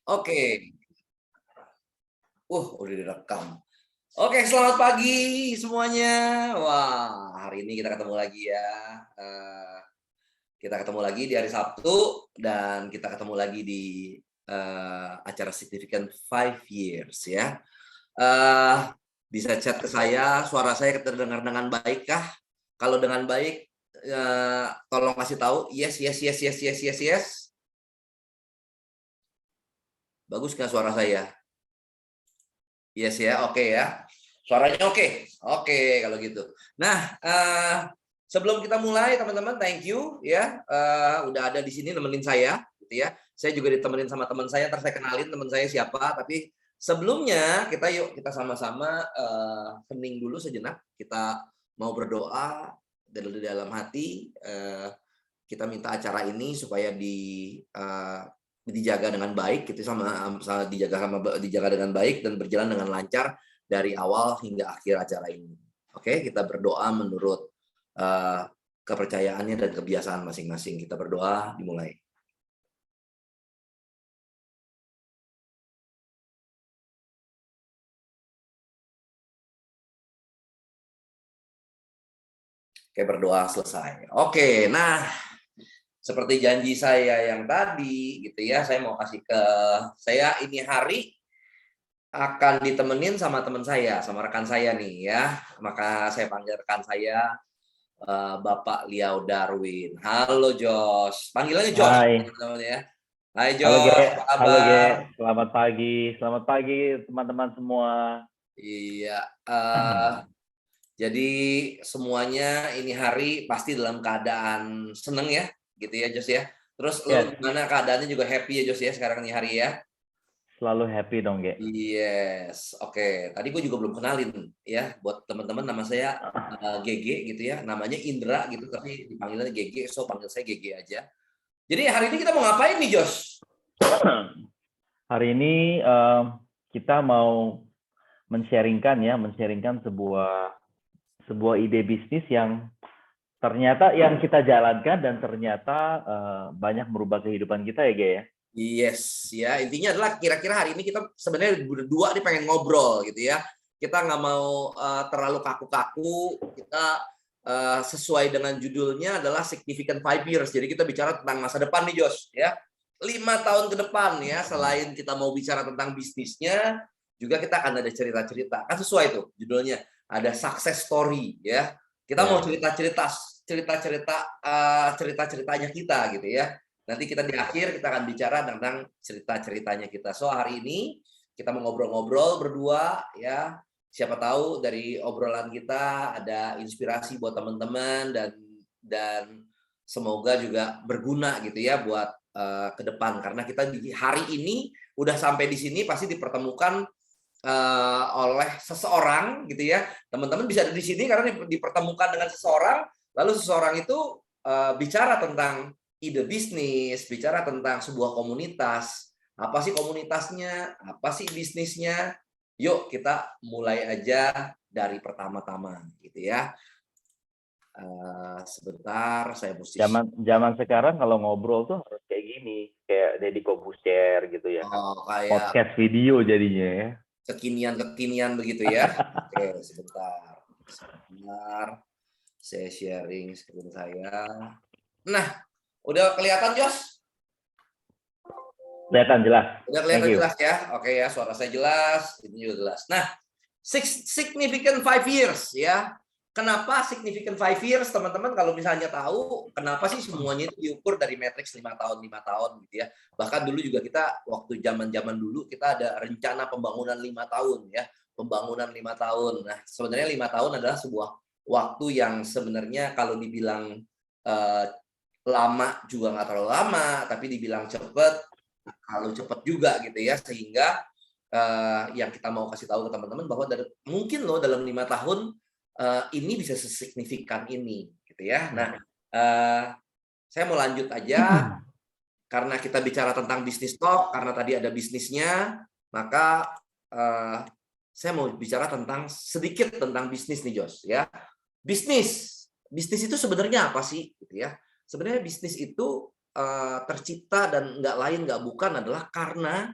Oke. Udah direkam. Oke, selamat pagi semuanya. Wah, hari ini kita ketemu lagi ya. Kita ketemu lagi di hari Sabtu dan kita ketemu lagi di acara Significant 5 Years ya. Bisa chat ke saya, suara saya terdengar dengan baik kah? Kalau dengan baik, tolong kasih tahu yes, yes, yes, yes, yes, yes, yes. Bagus nggak suara saya? Yes ya, oke ya. Suaranya oke. Oke kalau gitu. Nah, sebelum kita mulai teman-teman, thank you ya, udah ada di sini nemenin saya gitu ya. Saya juga ditemenin sama teman saya, ntar saya kenalin teman saya siapa, tapi sebelumnya kita sama-sama hening dulu sejenak. Kita mau berdoa dari dalam hati, kita minta acara ini supaya dijaga dengan baik, gitu, dijaga dengan baik dan berjalan dengan lancar dari awal hingga akhir acara ini. Oke, kita berdoa menurut kepercayaannya dan kebiasaan masing-masing. Kita berdoa, dimulai. Oke, berdoa selesai. Oke, nah seperti janji saya yang tadi gitu ya, saya ini hari akan ditemenin sama teman saya, sama rekan saya nih ya. Maka saya panggil rekan saya, Bapak Liao Darwin. Halo Jos, panggilannya Jos Hai. teman-teman ya. Hai Halo Ge, Jos, apa halo Ge. kabar? Selamat pagi teman-teman semua. Iya, jadi semuanya ini hari pasti dalam keadaan seneng ya, gitu ya Jos ya. Terus lo Yes, gimana keadaannya, juga happy ya Jos ya sekarang nih hari ya? selalu happy dong Ge. Yes, oke. Tadi gue juga belum kenalin ya buat teman-teman, nama saya GG gitu ya. Namanya Indra gitu tapi dipanggilnya GG, so panggil saya GG aja. Jadi hari ini kita mau ngapain nih, Jos? Hari ini kita mau men-sharingkan sebuah ide bisnis yang ternyata yang kita jalankan dan ternyata banyak merubah kehidupan kita ya Ge ya. Yes, ya intinya adalah kira-kira hari ini kita sebenarnya berdua nih pengen ngobrol gitu ya. Kita nggak mau terlalu kaku-kaku. Kita sesuai dengan judulnya adalah Significant 5 Years. Jadi kita bicara tentang masa depan nih, Jos. Ya, 5 tahun ke depan ya. Selain kita mau bicara tentang bisnisnya, juga kita akan ada cerita-cerita. Kan sesuai tuh judulnya. Ada success story ya. Kita mau cerita-ceritanya kita gitu ya. Nanti kita di akhir kita akan bicara tentang cerita-ceritanya kita. So hari ini kita mau ngobrol-ngobrol berdua ya. Siapa tahu dari obrolan kita ada inspirasi buat teman-teman dan semoga juga berguna gitu ya buat ke depan, karena kita di hari ini udah sampai di sini pasti dipertemukan oleh seseorang gitu ya. Teman-teman bisa ada di sini karena dipertemukan dengan seseorang, lalu seseorang itu bicara tentang ide bisnis, bicara tentang sebuah komunitas. Apa sih komunitasnya? Apa sih bisnisnya? Yuk kita mulai aja dari pertama-tama gitu ya. Sebentar saya mesti. Zaman sekarang kalau ngobrol tuh harus kayak gini, kayak Deddy Corbuzier gitu ya. Kayak Podcast video jadinya ya. kekinian begitu ya. Oke, sebentar. Saya sharing screen saya. Nah, udah kelihatan, Jos? Kelihatan jelas. Udah kelihatan jelas ya? Oke ya, suara saya jelas, ini juga jelas. Nah, significant 5 years ya. Kenapa significant 5 years, teman-teman? Kalau misalnya tahu, kenapa sih semuanya itu diukur dari matriks 5 tahun gitu ya. Bahkan dulu juga kita, waktu zaman-zaman dulu, kita ada rencana pembangunan 5 tahun ya. Pembangunan 5 tahun. Nah, sebenarnya 5 tahun adalah sebuah waktu yang sebenarnya kalau dibilang lama juga nggak terlalu lama, tapi dibilang cepat, kalau cepat juga gitu ya. Sehingga yang kita mau kasih tahu ke teman-teman bahwa mungkin loh dalam 5 tahun ini bisa sesignifikan ini gitu ya. Nah, saya mau lanjut aja karena kita bicara tentang bisnis talk, karena tadi ada bisnisnya, maka saya mau bicara sedikit tentang bisnis nih, Jos ya. Bisnis itu sebenarnya apa sih gitu ya? Sebenarnya bisnis itu tercipta dan nggak bukan adalah karena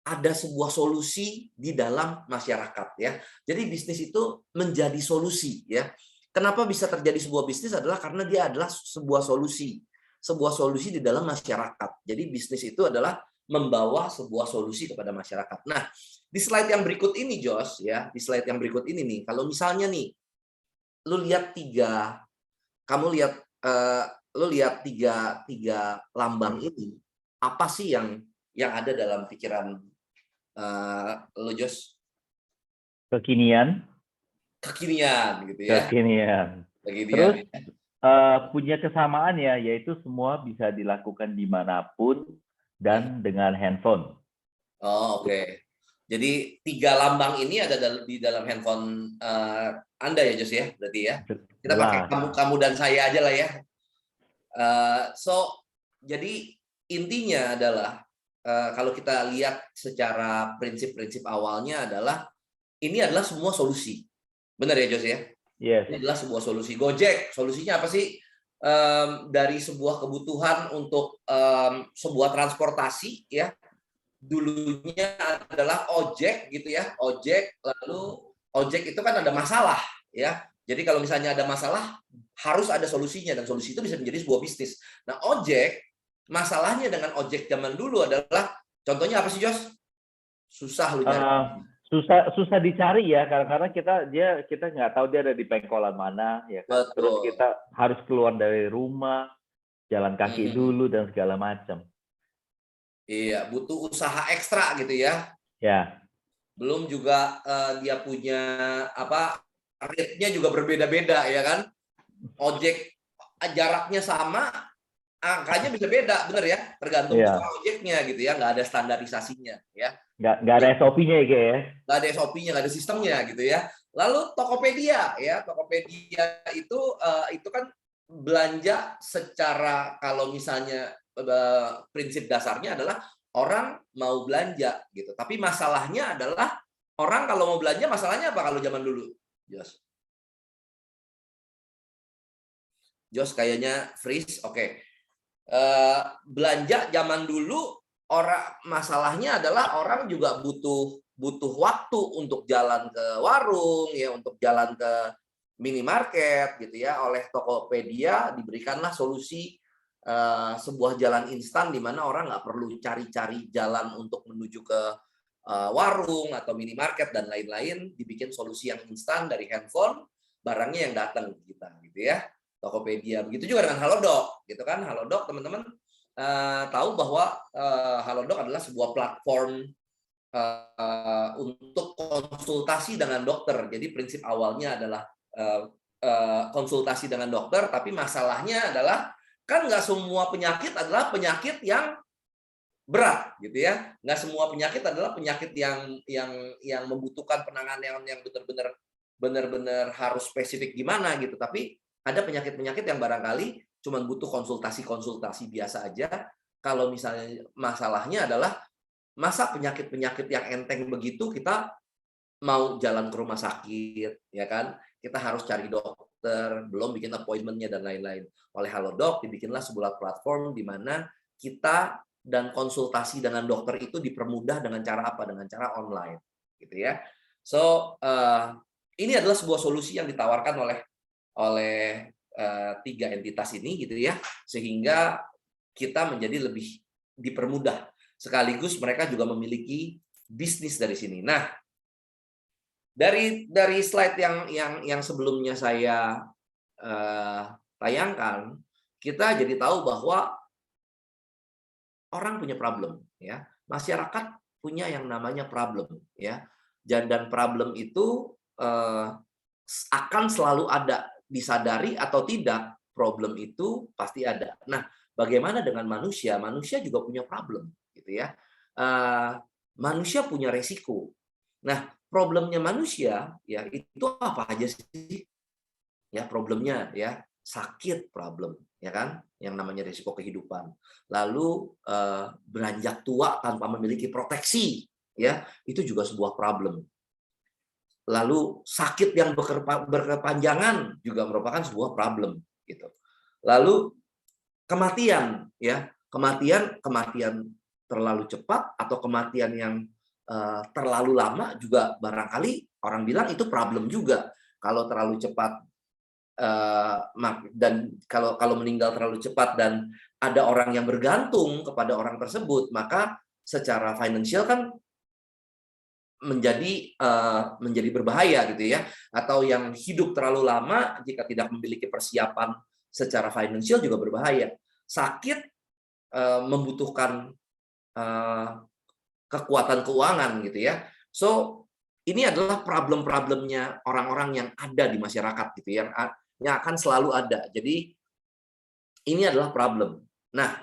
ada sebuah solusi di dalam masyarakat ya. Jadi bisnis itu menjadi solusi ya. Kenapa bisa terjadi sebuah bisnis adalah karena dia adalah sebuah solusi. Sebuah solusi di dalam masyarakat. Jadi bisnis itu adalah membawa sebuah solusi kepada masyarakat. Nah, di slide yang berikut ini Jos ya, di slide yang berikut ini nih, kalau misalnya nih lu lihat lu lihat tiga lambang ini, apa sih yang ada dalam pikiran lo Jos? Kekinian Gitu ya. Kekinian. Terus punya kesamaan ya, yaitu semua bisa dilakukan dimanapun dan dengan handphone. Oh, oke. Jadi 3 lambang ini ada di dalam handphone Anda ya Jos ya, berarti ya. Kita pakai kamu dan saya aja lah ya. Jadi intinya adalah kalau kita lihat secara prinsip-prinsip awalnya adalah ini adalah semua solusi. Benar ya Jos ya? Yes. Ini adalah sebuah solusi. Gojek, solusinya apa sih? Dari sebuah kebutuhan untuk sebuah transportasi ya. Dulunya adalah ojek gitu ya. Ojek, lalu ojek itu kan ada masalah ya. Jadi kalau misalnya ada masalah harus ada solusinya dan solusi itu bisa menjadi sebuah bisnis. Nah, ojek, masalahnya dengan ojek zaman dulu adalah contohnya apa sih Jos? Susah lu nyari. Susah dicari ya, karena kita nggak tahu dia ada di pengkolan mana ya kan. Betul. Terus kita harus keluar dari rumah, jalan kaki dulu dan segala macam. Iya, butuh usaha ekstra gitu ya. Ya. Belum juga dia punya rate-nya juga berbeda-beda ya kan. Ojek jaraknya sama, angkanya bisa beda, bener ya, tergantung ojeknya gitu ya, nggak ada standarisasinya ya. Nggak ada SOP-nya ya. Nggak ada SOP-nya, nggak ada sistemnya gitu ya. Lalu Tokopedia ya, Tokopedia itu kan belanja secara, kalau misalnya prinsip dasarnya adalah orang mau belanja gitu. Tapi masalahnya adalah orang kalau mau belanja, masalahnya apa kalau zaman dulu? Jos kayaknya freeze. Oke. Belanja zaman dulu masalahnya adalah orang juga butuh waktu untuk jalan ke warung ya, untuk jalan ke minimarket gitu ya. Oleh Tokopedia diberikanlah solusi sebuah jalan instan di mana orang nggak perlu cari-cari jalan untuk menuju ke warung atau minimarket dan lain-lain. Dibikin solusi yang instan dari handphone, barangnya yang datang ke kita gitu ya. Tokopedia. Begitu juga dengan Halodoc, gitu kan? Halodoc, teman-teman tahu bahwa Halodoc adalah sebuah platform untuk konsultasi dengan dokter. Jadi prinsip awalnya adalah konsultasi dengan dokter, tapi masalahnya adalah kan nggak semua penyakit adalah penyakit yang berat, gitu ya. Nggak semua penyakit adalah penyakit yang membutuhkan penanganan yang benar-benar harus spesifik gimana gitu. Tapi ada penyakit-penyakit yang barangkali cuma butuh konsultasi biasa aja. Kalau misalnya masalahnya adalah masa penyakit-penyakit yang enteng begitu kita mau jalan ke rumah sakit, ya kan? Kita harus cari dokter, belum bikin appointment-nya dan lain-lain. Oleh Halodoc dibikinlah sebuah platform di mana kita dan konsultasi dengan dokter itu dipermudah dengan cara apa? Dengan cara online, gitu ya. So, ini adalah sebuah solusi yang ditawarkan oleh 3 entitas ini gitu ya, sehingga kita menjadi lebih dipermudah, sekaligus mereka juga memiliki bisnis dari sini. Nah, dari slide yang sebelumnya saya tayangkan, kita jadi tahu bahwa orang punya problem ya, masyarakat punya yang namanya problem ya, dan problem itu akan selalu ada. Disadari atau tidak, problem itu pasti ada. Nah, bagaimana dengan manusia? Manusia juga punya problem, gitu ya. Manusia punya resiko. Nah, problemnya manusia ya itu apa aja sih? Ya, problemnya ya sakit problem, ya kan? Yang namanya resiko kehidupan. Lalu beranjak tua tanpa memiliki proteksi, ya itu juga sebuah problem. Lalu sakit yang berkepanjangan juga merupakan sebuah problem gitu. Lalu kematian ya, kematian terlalu cepat atau kematian yang terlalu lama juga barangkali orang bilang itu problem juga. Kalau terlalu cepat dan kalau meninggal terlalu cepat dan ada orang yang bergantung kepada orang tersebut, maka secara finansial kan menjadi berbahaya gitu ya. Atau yang hidup terlalu lama jika tidak memiliki persiapan secara finansial juga berbahaya. Sakit membutuhkan kekuatan keuangan gitu ya. So ini adalah problem-problemnya orang-orang yang ada di masyarakat gitu yang akan selalu ada. Jadi ini adalah problem. Nah,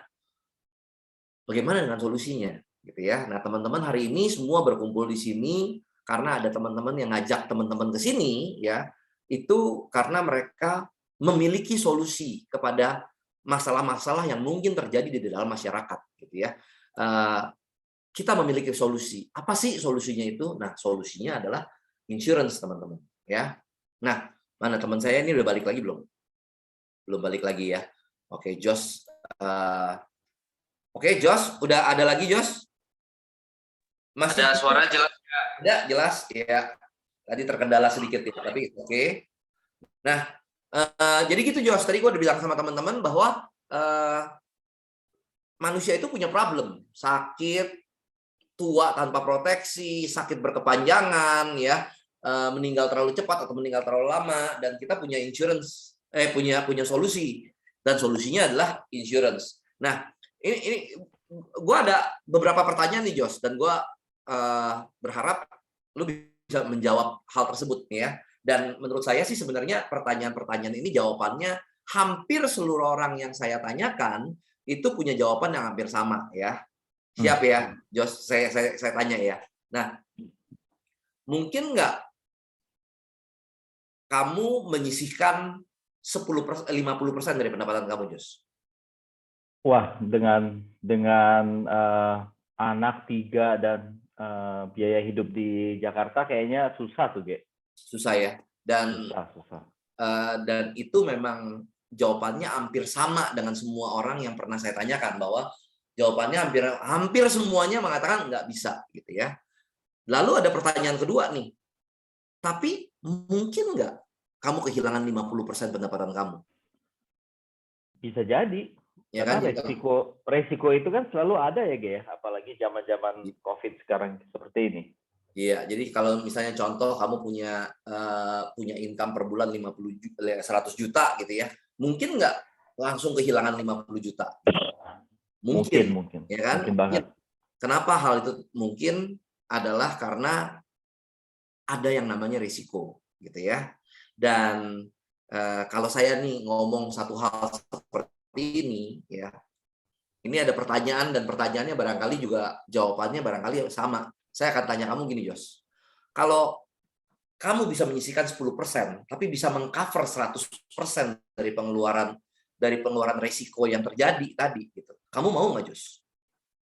bagaimana dengan solusinya gitu ya. Nah, teman-teman hari ini semua berkumpul di sini karena ada teman-teman yang ngajak teman-teman ke sini ya. Itu karena mereka memiliki solusi kepada masalah-masalah yang mungkin terjadi di dalam masyarakat gitu ya. Kita memiliki solusi. Apa sih solusinya itu? Nah, solusinya adalah insurance, teman-teman. Ya. Nah, mana teman saya ini udah balik lagi belum? Belum balik lagi ya. Oke, Josh. Oke, Josh, udah ada lagi, Josh? Masih ada suara jelas? Ada, jelas. Ya. Tadi terkendala sedikit ya, tapi oke. Nah, jadi gitu, Josh. Tadi gue udah bilang sama teman-teman bahwa manusia itu punya problem. Sakit, tua tanpa proteksi, sakit berkepanjangan, ya, meninggal terlalu cepat atau meninggal terlalu lama, dan kita punya insurance, punya solusi, dan solusinya adalah insurance. Nah, ini gue ada beberapa pertanyaan nih, Jos, dan gue berharap lu bisa menjawab hal tersebut nih ya. Dan menurut saya sih sebenarnya pertanyaan-pertanyaan ini jawabannya hampir seluruh orang yang saya tanyakan itu punya jawaban yang hampir sama ya. Siap ya, Jos, saya tanya ya. Nah, mungkin nggak kamu menyisihkan 50% dari pendapatan kamu, Jos? Wah, dengan anak 3 dan biaya hidup di Jakarta kayaknya susah tuh, Ge. Susah ya. Dan susah. Dan itu memang jawabannya hampir sama dengan semua orang yang pernah saya tanyakan, bahwa jawabannya hampir semuanya mengatakan nggak bisa gitu ya. Lalu ada pertanyaan kedua nih. Tapi mungkin nggak kamu kehilangan 50% pendapatan kamu? Bisa jadi. Ya karena kan? resiko itu kan selalu ada ya, Ge, apalagi zaman-zaman COVID sekarang seperti ini. Iya, jadi kalau misalnya contoh kamu punya income per bulan 100 juta gitu ya. Mungkin nggak langsung kehilangan 50 juta? Mungkin. Ya kan? Mungkin banget. Kenapa hal itu mungkin? Adalah karena ada yang namanya risiko gitu ya. Dan kalau saya nih ngomong satu hal seperti ini ya, ini ada pertanyaan, dan pertanyaannya barangkali juga jawabannya barangkali sama. Saya akan tanya kamu gini, Jos. Kalau kamu bisa menyisihkan 10%, tapi bisa mengcover 100% dari pengeluaran risiko yang terjadi tadi gitu. Kamu mau nggak, Jos?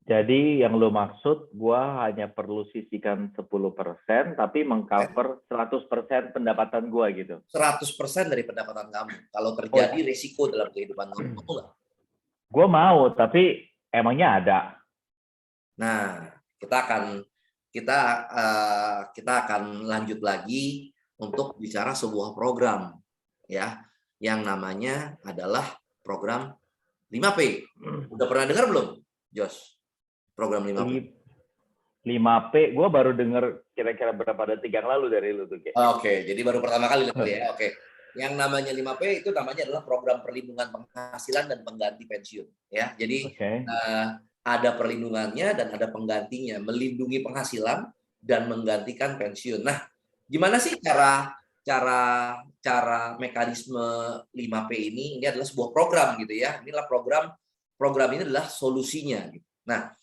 Jadi yang lo maksud, gua hanya perlu sisihkan 10%, tapi mengcover 100% pendapatan gua gitu. 100% dari pendapatan kamu. Kalau terjadi risiko dalam kehidupan kamu, mau nggak? Gua mau, tapi emangnya ada. Nah, kita akan lanjut lagi untuk bicara sebuah program ya, yang namanya adalah program 5P. Udah pernah dengar belum, Jos? Program 5P. 5P, gue baru dengar kira-kira berapa detik yang lalu dari lu tuh, Ge. Oke, jadi baru pertama kali dengar ya. Oke. Yang namanya 5P itu namanya adalah program perlindungan penghasilan dan pengganti pensiun ya. Jadi ada perlindungannya dan ada penggantinya, melindungi penghasilan dan menggantikan pensiun. Nah, gimana sih cara mekanisme 5P ini? Ini adalah sebuah program gitu ya. Inilah program ini adalah solusinya. Nah,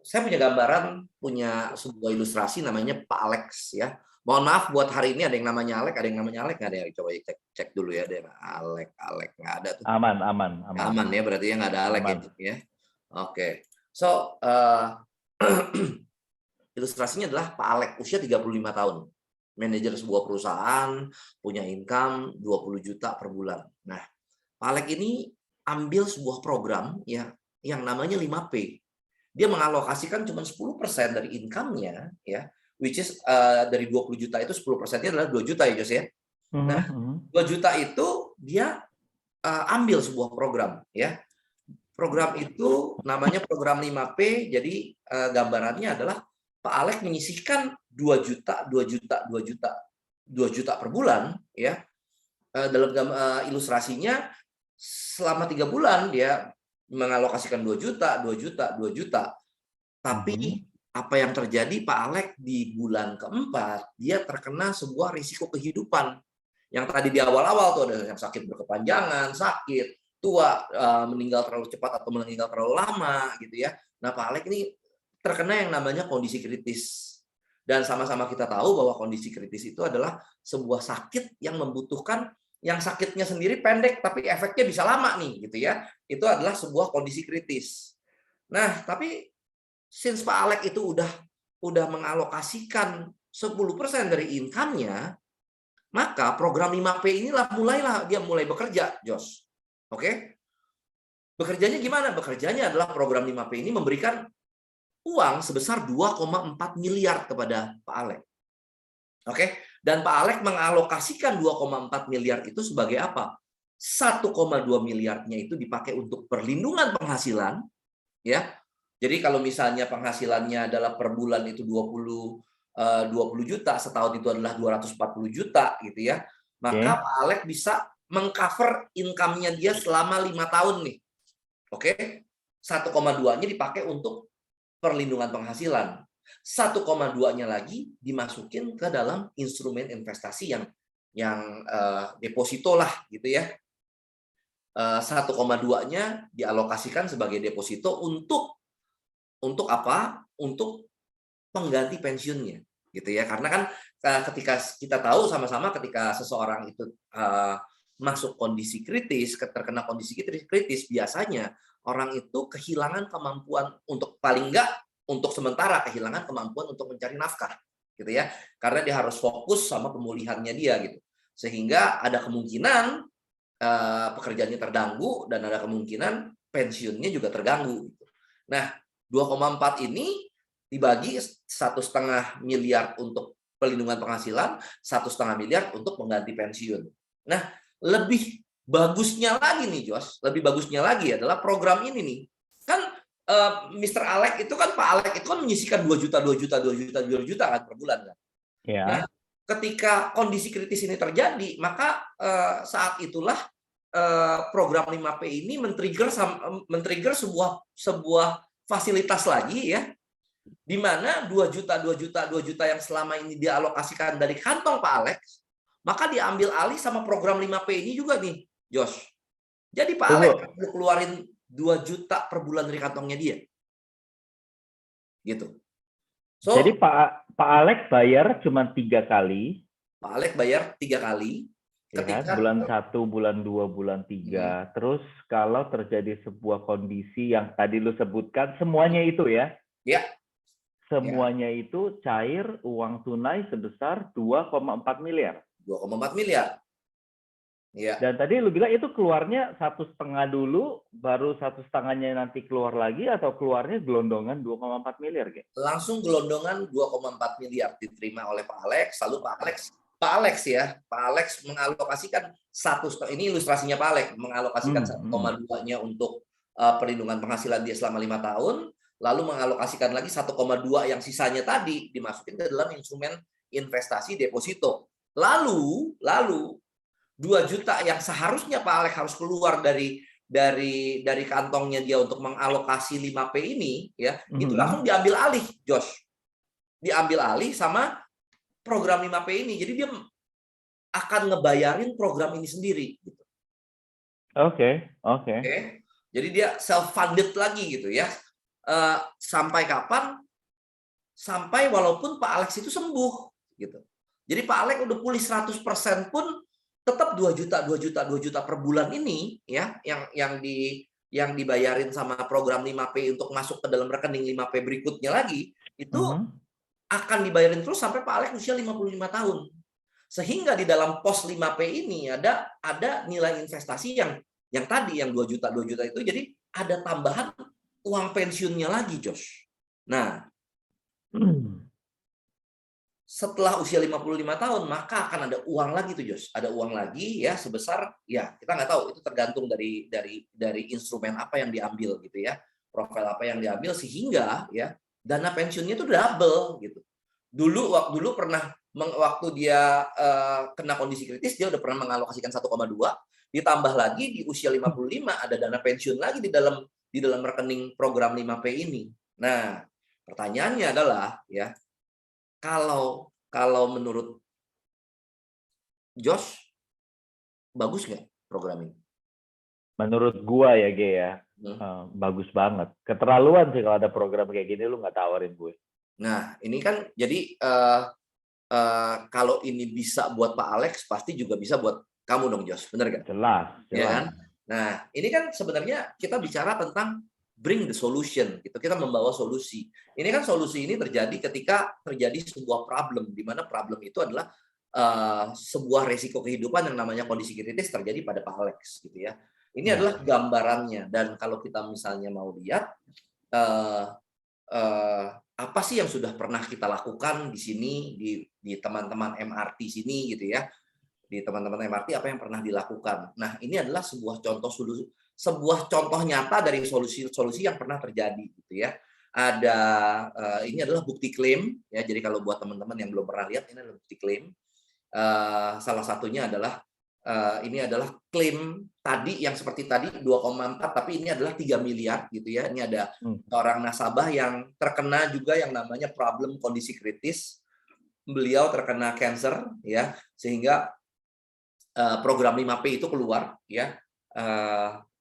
saya punya gambaran, punya sebuah ilustrasi namanya Pak Alex ya. Mohon maaf buat hari ini ada yang namanya Alex, ada yang namanya Alex nggak ada ya? Coba cek dulu ya, ada yang Alex nggak ada tuh. Aman ya, berarti ya nggak ada Alex ya. Oke. So, ilustrasinya adalah Pak Alex, usia 35 tahun. Manajer sebuah perusahaan, punya income 20 juta per bulan. Nah, Pak Alex ini ambil sebuah program ya yang namanya 5P. dia mengalokasikan cuma 10% dari income-nya, ya, which is dari 20 juta itu 10%-nya adalah 2 juta ya, Jos ya. Nah, 2 juta itu dia ambil sebuah program, ya. Program itu namanya program 5P, jadi gambarannya adalah Pak Alex menyisihkan 2 juta, 2 juta, 2 juta, 2 juta per bulan, ya. Dalam ilustrasinya selama 3 bulan dia mengalokasikan 2 juta, 2 juta, 2 juta. Tapi apa yang terjadi Pak Alex di bulan keempat, dia terkena sebuah risiko kehidupan. Yang tadi di awal-awal tuh ada yang sakit berkepanjangan, sakit, tua, meninggal terlalu cepat atau meninggal terlalu lama gitu ya. Nah, Pak Alex ini terkena yang namanya kondisi kritis. Dan sama-sama kita tahu bahwa kondisi kritis itu adalah sebuah sakit yang membutuhkan, yang sakitnya sendiri pendek tapi efeknya bisa lama nih gitu ya. Itu adalah sebuah kondisi kritis. Nah, tapi since Pak Alex itu udah mengalokasikan 10% dari income-nya, maka program 5P inilah dia mulai bekerja, Jos. Oke? Bekerjanya gimana? Bekerjanya adalah program 5P ini memberikan uang sebesar 2,4 miliar kepada Pak Alex. Oke? Dan Pak Alex mengalokasikan 2,4 miliar itu sebagai apa? 1,2 miliarnya itu dipakai untuk perlindungan penghasilan, ya. Jadi kalau misalnya penghasilannya adalah per bulan itu 20 juta, setahun itu adalah 240 juta gitu ya. Maka Pak Alex bisa mengcover income-nya dia selama 5 tahun nih. Oke? 1,2-nya dipakai untuk perlindungan penghasilan. 1,2-nya lagi dimasukin ke dalam instrumen investasi yang deposito lah gitu ya. 1,2-nya dialokasikan sebagai deposito untuk apa? Untuk pengganti pensiunnya, gitu ya. Karena kan ketika kita tahu sama-sama ketika seseorang itu masuk kondisi kritis, terkena kondisi kritis, biasanya orang itu kehilangan kemampuan untuk paling enggak untuk sementara kehilangan kemampuan untuk mencari nafkah, gitu ya. Karena dia harus fokus sama pemulihannya dia gitu. Sehingga ada kemungkinan pekerjaannya terganggu dan ada kemungkinan pensiunnya juga terganggu. Gitu. Nah, 2,4 ini dibagi 1,5 miliar untuk pelindungan penghasilan, 1,5 miliar untuk pengganti pensiun. Nah, lebih bagusnya lagi nih, Jos, lebih bagusnya lagi adalah program ini nih. Kan Mr. Alex itu kan Pak Alex itu kan menyisihkan 2 juta, 2 juta, 2 juta, 2 juta kan per bulan kan. Ya. Nah, ketika kondisi kritis ini terjadi, maka saat itulah program 5P ini men-trigger sebuah fasilitas lagi ya, di mana 2 juta, 2 juta, 2 juta yang selama ini dialokasikan dari kantong Pak Alex, maka diambil alih sama program 5P ini juga nih, Josh. Jadi Pak Alex perlu keluarin 2 juta per bulan dari kantongnya dia. Gitu. So, jadi Pak Alex bayar cuma 3 kali. Pak Alex bayar 3 kali. Ketika bulan 1, bulan 2, bulan 3. Terus kalau terjadi sebuah kondisi yang tadi lu sebutkan, semuanya itu ya? Ya. Semuanya itu cair uang tunai sebesar 2,4 miliar. 2,4 miliar. Ya. Dan tadi lu bilang itu keluarnya 1,5 dulu, baru 1,5-nya nanti keluar lagi, atau keluarnya gelondongan 2,4 miliar? Langsung gelondongan 2,4 miliar diterima oleh Pak Alex, lalu Pak Alex mengalokasikan ini ilustrasinya Pak Alex, mengalokasikan 1,2-nya untuk perlindungan penghasilan dia selama 5 tahun, lalu mengalokasikan lagi 1,2 yang sisanya tadi dimasukin ke dalam instrumen investasi deposito. Lalu 2 juta yang seharusnya Pak Alex harus keluar dari kantongnya dia untuk mengalokasi 5P ini ya, itu langsung diambil alih, Josh. Diambil alih sama program 5P ini. Jadi dia akan ngebayarin program ini sendiri gitu. Oke. Jadi dia self funded lagi gitu ya. Sampai kapan? Sampai walaupun Pak Alex itu sembuh gitu. Jadi Pak Alex udah pulih 100% pun tetap 2 juta per bulan ini ya yang dibayarin sama program 5P untuk masuk ke dalam rekening 5P berikutnya lagi itu akan dibayarin terus sampai Pak Alex usia 55 tahun. Sehingga di dalam pos 5P ini ada nilai investasi yang tadi yang 2 juta itu, jadi ada tambahan uang pensiunnya lagi, Josh. Nah, setelah usia 55 tahun, maka akan ada uang lagi tuh, Josh. Ada uang lagi ya sebesar, ya kita nggak tahu, itu tergantung dari instrumen apa yang diambil gitu ya. Profil apa yang diambil sehingga ya dana pensiunnya itu double gitu. Dulu pernah waktu dia kena kondisi kritis, dia udah pernah mengalokasikan 1,2, ditambah lagi di usia 55 ada dana pensiun lagi di dalam rekening program 5P ini. Nah, pertanyaannya adalah ya, kalau menurut Josh, bagus nggak program ini? Menurut gua ya, Ge ya, bagus banget. Keterlaluan sih kalau ada program kayak gini lu nggak tawarin gue. Nah, ini kan jadi kalau ini bisa buat Pak Alex, pasti juga bisa buat kamu dong, Josh. Bener nggak? Jelas, Ya jelas. kan? Nah, ini kan sebenarnya kita bicara tentang bring the solution, gitu. Kita membawa solusi. Ini kan solusi ini terjadi ketika terjadi sebuah problem, di mana problem itu adalah sebuah resiko kehidupan yang namanya kondisi kritis terjadi pada Pak Alex, gitu ya. Ini Ya. adalah gambarannya, dan kalau kita misalnya mau lihat apa sih yang sudah pernah kita lakukan di sini di teman-teman MRT sini, gitu ya. Di teman-teman MRT apa yang pernah dilakukan. Nah, ini adalah sebuah contoh nyata dari solusi yang pernah terjadi gitu ya. Ada ini adalah bukti klaim ya. Jadi kalau buat teman-teman yang belum pernah lihat, ini adalah bukti klaim. Salah satunya adalah ini adalah klaim tadi yang seperti tadi 2,4, tapi ini adalah 3 miliar gitu ya. Ini ada orang nasabah yang terkena juga yang namanya problem kondisi kritis. Beliau terkena cancer ya, sehingga program 5P itu keluar ya,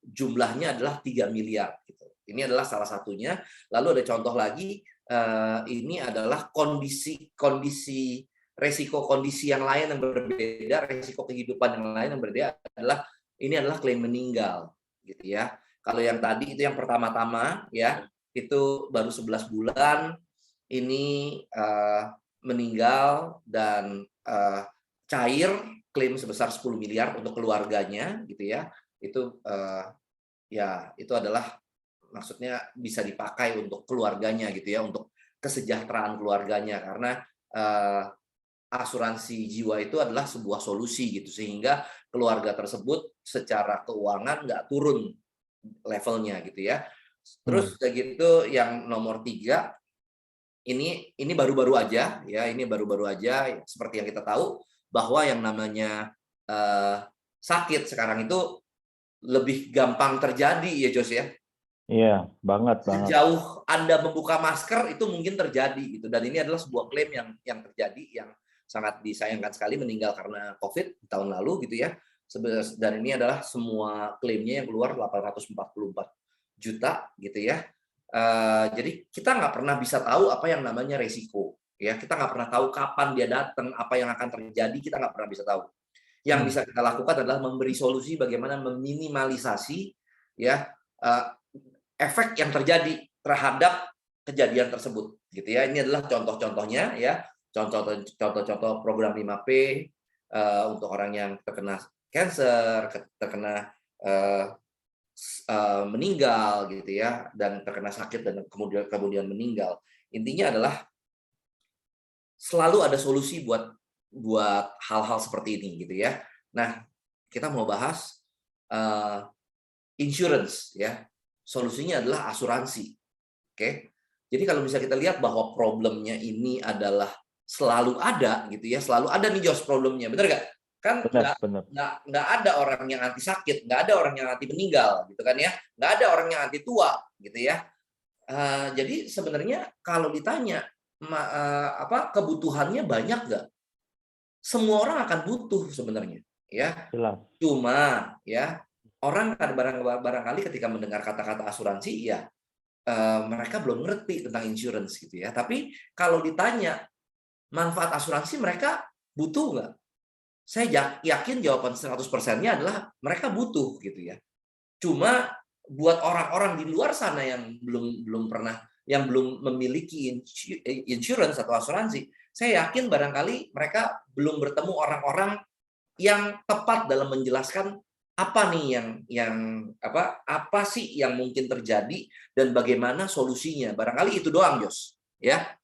jumlahnya adalah 3 miliar gitu. Ini adalah salah satunya. Lalu ada contoh lagi, ini adalah resiko kondisi yang lain yang berbeda, resiko kehidupan yang lain yang berbeda ini adalah klaim meninggal gitu ya. Kalau yang tadi itu yang pertama-tama ya, itu baru 11 bulan ini meninggal dan cair, klaim sebesar 10 miliar untuk keluarganya gitu ya. Itu ya itu adalah maksudnya bisa dipakai untuk keluarganya gitu ya, untuk kesejahteraan keluarganya, karena asuransi jiwa itu adalah sebuah solusi gitu, sehingga keluarga tersebut secara keuangan nggak turun levelnya gitu ya. Terus kayak gitu yang nomor 3 ini baru-baru aja ya, ini baru-baru aja seperti yang kita tahu bahwa yang namanya sakit sekarang itu lebih gampang terjadi ya, Jos ya. Iya, banget. Sejauh Anda membuka masker itu mungkin terjadi gitu, dan ini adalah sebuah klaim yang terjadi yang sangat disayangkan sekali, meninggal karena COVID tahun lalu gitu ya. Dan ini adalah semua klaimnya yang keluar 844 juta gitu ya. Jadi kita nggak pernah bisa tahu apa yang namanya resiko ya, kita nggak pernah tahu kapan dia datang, apa yang akan terjadi, kita nggak pernah bisa tahu. Yang bisa kita lakukan adalah memberi solusi bagaimana meminimalisasi ya efek yang terjadi terhadap kejadian tersebut gitu ya. Ini adalah contoh-contohnya ya, contoh-contoh program 5P untuk orang yang terkena cancer, terkena meninggal gitu ya, dan terkena sakit dan kemudian meninggal. Intinya adalah selalu ada solusi buat hal-hal seperti ini gitu ya. Nah, kita mau bahas insurance ya. Solusinya adalah asuransi. Oke. Jadi kalau bisa kita lihat bahwa problemnya ini adalah selalu ada gitu ya, selalu ada nih Jos problemnya, benar nggak? Kan nggak ada orang yang anti sakit, nggak ada orang yang anti meninggal gitu kan ya, nggak ada orang yang anti tua gitu ya. Jadi sebenarnya kalau ditanya kebutuhannya banyak nggak? Semua orang akan butuh sebenarnya ya. Cuma ya orang barangkali ketika mendengar kata-kata asuransi ya mereka belum ngerti tentang insurance gitu ya. Tapi kalau ditanya manfaat asuransi mereka butuh nggak? Saya yakin jawaban 100%-nya adalah mereka butuh gitu ya. Cuma buat orang-orang di luar sana yang belum memiliki insurance atau asuransi, saya yakin barangkali mereka belum bertemu orang-orang yang tepat dalam menjelaskan apa nih apa sih yang mungkin terjadi dan bagaimana solusinya. Barangkali itu doang, Jos. Ya,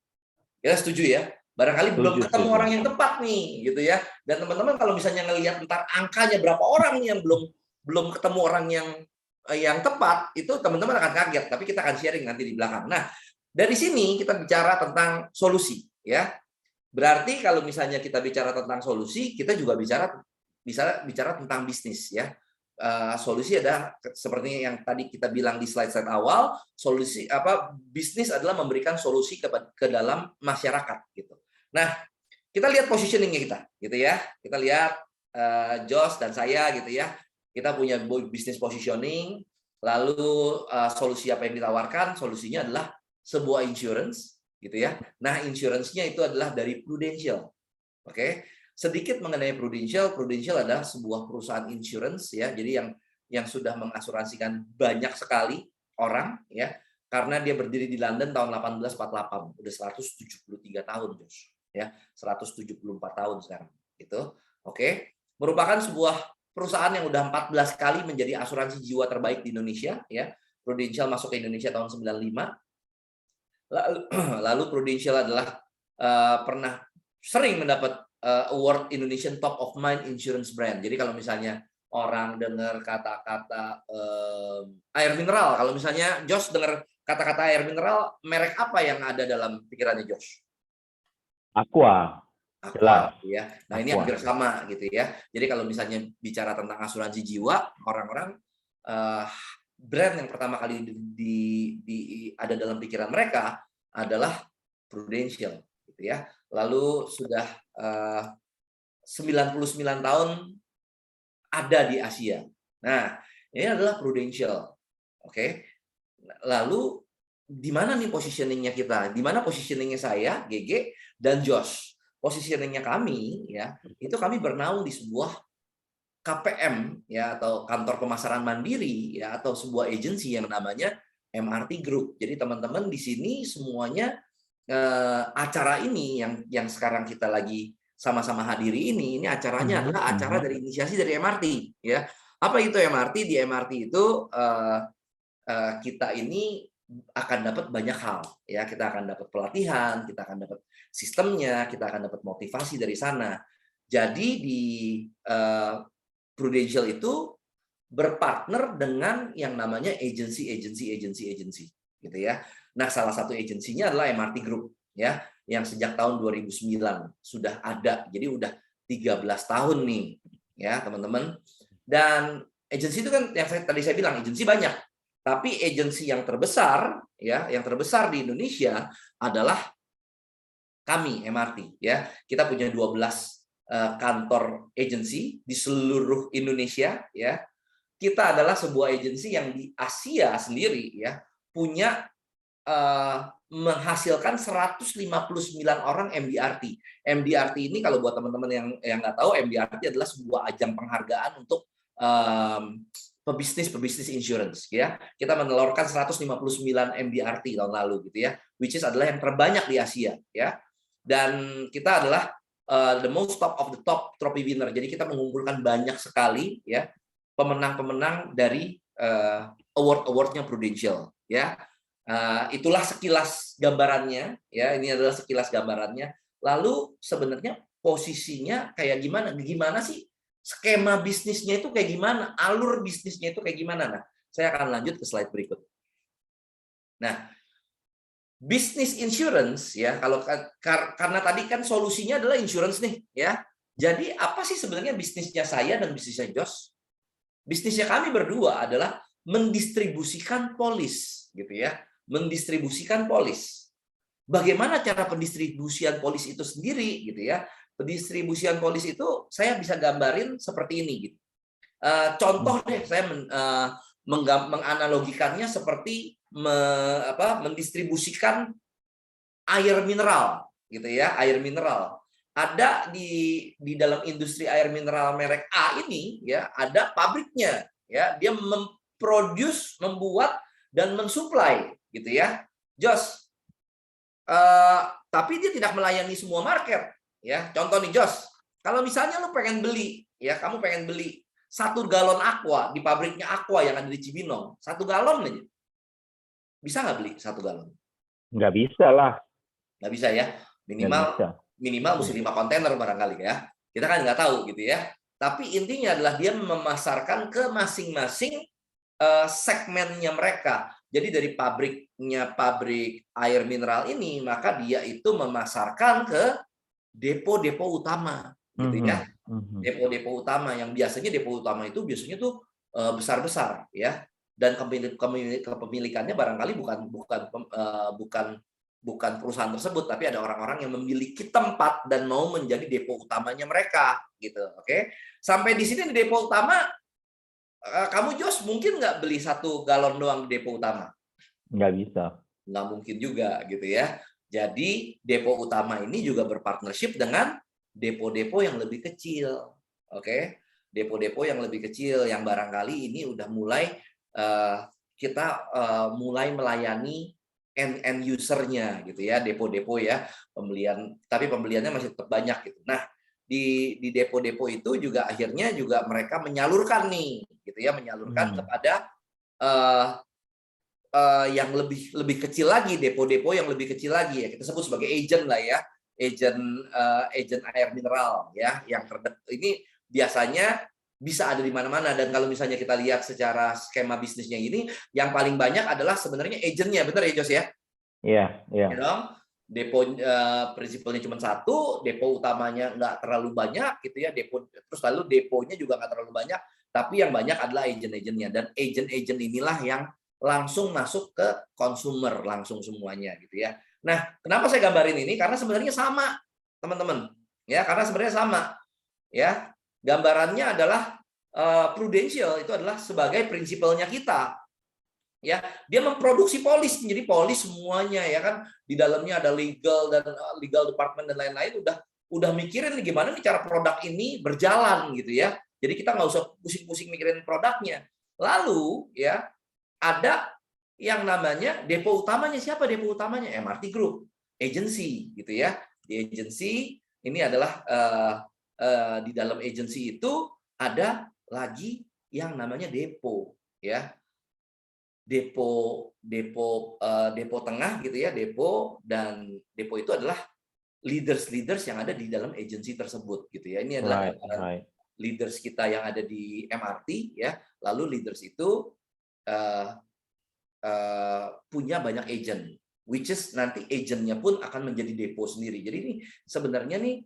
kita setuju ya. Barangkali belum Setuju, ketemu setuju. orang yang tepat nih, gitu ya. Dan teman-teman kalau misalnya ngelihat entar angkanya berapa orang nih yang belum belum ketemu orang yang tepat, itu teman-teman akan kaget. Tapi kita akan sharing nanti di belakang. Nah, dari sini kita bicara tentang solusi, ya. Berarti kalau misalnya kita bicara tentang solusi, kita juga bisa bicara tentang bisnis, ya. Solusi ada seperti yang tadi kita bilang di slide awal, solusi bisnis adalah memberikan solusi ke dalam masyarakat gitu. Nah, kita lihat positioningnya kita gitu ya. Kita lihat Jos dan saya gitu ya. Kita punya business positioning, lalu solusi apa yang ditawarkan? Solusinya adalah sebuah insurance gitu ya. Nah, insurance-nya itu adalah dari Prudential. Oke. Sedikit mengenai Prudential. Prudential adalah sebuah perusahaan insurance ya. Jadi yang sudah mengasuransikan banyak sekali orang ya. Karena dia berdiri di London tahun 1848, udah 173 tahun, Jos. Ya, 174 tahun sekarang. Gitu. Oke. Merupakan sebuah perusahaan yang udah 14 kali menjadi asuransi jiwa terbaik di Indonesia ya. Prudential masuk ke Indonesia tahun 95. Lalu Prudential adalah pernah sering mendapat award Indonesian Top of Mind Insurance Brand. Jadi kalau misalnya orang dengar kata-kata air mineral, kalau misalnya Josh dengar kata-kata air mineral, merek apa yang ada dalam pikirannya Josh? Aqua, Aqua, jelas. ya. Nah, ini Aqua. hampir sama gitu ya. Jadi kalau misalnya bicara tentang asuransi jiwa, orang-orang brand yang pertama kali ada dalam pikiran mereka adalah Prudential, gitu ya. Lalu sudah 99 tahun ada di Asia. Nah, ini adalah Prudential. Oke. Lalu di mana nih positioningnya kita? Di mana positioningnya saya, GG, dan Josh? Positioningnya kami, ya, itu kami bernaung di sebuah KPM, ya, atau kantor pemasaran mandiri, ya, atau sebuah agensi yang namanya MRT Group. Jadi teman-teman di sini semuanya acara ini yang sekarang kita lagi sama-sama hadiri ini acaranya adalah acara dari inisiasi dari MRT, ya. Apa itu MRT? Di MRT itu kita ini akan dapat banyak hal, ya. Kita akan dapat pelatihan, kita akan dapat sistemnya, kita akan dapat motivasi dari sana. Jadi di Prudential itu berpartner dengan yang namanya agensi, gitu ya. Nah, salah satu agensinya adalah MRT Group, ya, yang sejak tahun 2009 sudah ada. Jadi udah 13 tahun nih, ya, teman-teman. Dan agensi itu kan yang tadi saya bilang, agensi banyak. Tapi agensi yang terbesar, ya, yang terbesar di Indonesia adalah kami MRT, ya. Kita punya 12 kantor agensi di seluruh Indonesia, ya. Kita adalah sebuah agensi yang di Asia sendiri, ya, punya menghasilkan 159 orang MDRT. MDRT ini kalau buat teman-teman yang nggak tahu, MDRT adalah sebuah ajang penghargaan untuk pebisnis insurance, ya. Kita menelurkan 159 MDRT tahun lalu gitu ya, which is adalah yang terbanyak di Asia, ya. Dan kita adalah the most top of the top trophy winner. Jadi kita mengumpulkan banyak sekali ya pemenang-pemenang dari award-awardnya Prudential, ya. Itulah sekilas gambarannya, ya. Ini adalah sekilas gambarannya. Lalu sebenarnya posisinya kayak gimana? Gimana sih skema bisnisnya itu kayak gimana? Alur bisnisnya itu kayak gimana? Nah, saya akan lanjut ke slide berikut. Nah, bisnis insurance, ya, kalau karena tadi kan solusinya adalah insurance nih, ya. Jadi apa sih sebenarnya bisnisnya saya dan bisnisnya Josh? Bisnisnya kami berdua adalah mendistribusikan polis, gitu ya. Mendistribusikan polis. Bagaimana cara pendistribusian polis itu sendiri, gitu ya? Pendistribusian polis itu saya bisa gambarin seperti ini, gitu. Contoh deh, saya menganalogikannya seperti mendistribusikan air mineral, gitu ya, air mineral. Ada di dalam industri air mineral merek A ini, ya, ada pabriknya, ya, dia membuat dan mensuplai, gitu ya. Jos, tapi dia tidak melayani semua market, ya. Contoh nih Jos, kalau misalnya lu pengen beli, ya, kamu pengen beli 1 galon Aqua di pabriknya Aqua yang ada di Cibinong, 1 galon aja. Bisa nggak beli 1 galon? Nggak bisa lah. Nggak bisa ya. Minimal mesti 5 kontainer barangkali ya. Kita kan nggak tahu gitu ya. Tapi intinya adalah dia memasarkan ke masing-masing segmennya mereka. Jadi dari pabrik air mineral ini, maka dia itu memasarkan ke depo-depo utama, gitu ya. Depo-depo utama yang biasanya depo utama itu biasanya tuh besar-besar ya. Dan kepemilikannya barangkali bukan perusahaan tersebut, tapi ada orang-orang yang memiliki tempat dan mau menjadi depo utamanya mereka, gitu. Oke. Sampai di sini di depo utama, kamu Jos mungkin nggak beli 1 galon doang di depo utama? Nggak bisa. Nggak mungkin juga gitu ya. Jadi depo utama ini juga berpartnership dengan depo-depo yang lebih kecil. Oke. Depo-depo yang lebih kecil yang barangkali ini udah mulai kita mulai melayani end user-nya gitu ya, depo-depo ya, tapi pembeliannya masih tetap banyak gitu. Nah, di depo-depo itu juga akhirnya juga mereka menyalurkan nih gitu ya, menyalurkan kepada yang lebih kecil lagi, depo-depo yang lebih kecil lagi ya, kita sebut sebagai agent lah ya, agent air mineral ya, yang ini biasanya bisa ada di mana-mana. Dan kalau misalnya kita lihat secara skema bisnisnya ini, yang paling banyak adalah sebenarnya agentnya, benar ya Jos ya? Iya. Ya dong. Depo prinsipalnya cuma 1, depo utamanya nggak terlalu banyak gitu ya, terus lalu deponya juga nggak terlalu banyak, tapi yang banyak adalah agent-agentnya, dan agent-agent inilah yang langsung masuk ke consumer langsung semuanya gitu ya. Nah, kenapa saya gambarin ini? Karena sebenarnya sama, teman-teman. Ya, karena sebenarnya sama. Ya, gambarannya adalah Prudential itu adalah sebagai prinsipalnya kita. Ya, dia memproduksi polis, menjadi polis semuanya ya kan, di dalamnya ada legal dan legal department dan lain-lain, udah mikirin nih gimana nih cara produk ini berjalan gitu ya. Jadi kita nggak usah pusing-pusing mikirin produknya. Lalu ya ada yang namanya depo utamanya. Siapa depo utamanya? MRT Group, agency gitu ya. Di agency ini adalah di dalam agency itu ada lagi yang namanya depo ya. Depo tengah gitu ya, depo, dan depo itu adalah leaders yang ada di dalam agensi tersebut gitu ya. Ini adalah leaders kita yang ada di MRT ya. Lalu leaders itu punya banyak agent, which is nanti agentnya pun akan menjadi depo sendiri. Jadi ini sebenarnya nih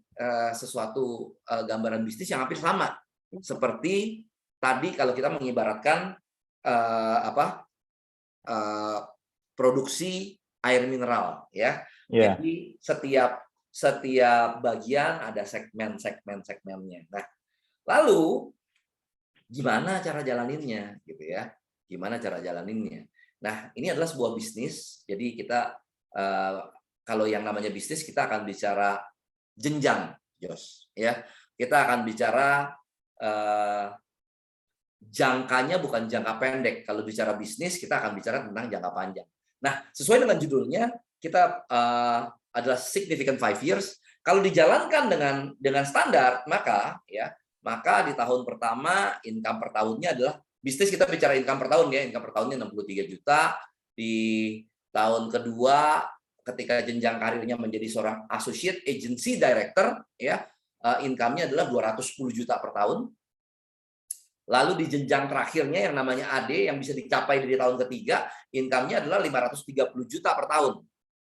sesuatu gambaran bisnis yang hampir sama seperti tadi kalau kita mengibaratkan produksi air mineral ya. Jadi setiap bagian ada segmennya. Nah, lalu gimana cara jalaninnya gitu ya? Gimana cara jalaninnya? Nah, ini adalah sebuah bisnis. Jadi kita kalau yang namanya bisnis kita akan bicara jenjang, Jos ya. Kita akan bicara jangkanya bukan jangka pendek. Kalau bicara bisnis, kita akan bicara tentang jangka panjang. Nah, sesuai dengan judulnya, kita adalah significant 5 years. Kalau dijalankan dengan standar, maka di tahun pertama income per tahunnya adalah bisnis, kita bicara income per tahun ya, income per tahunnya 63 juta. Di tahun kedua, ketika jenjang karirnya menjadi seorang associate agency director, ya, income-nya adalah 210 juta per tahun. Lalu di jenjang terakhirnya yang namanya AD yang bisa dicapai di tahun ketiga, income-nya adalah 530 juta per tahun,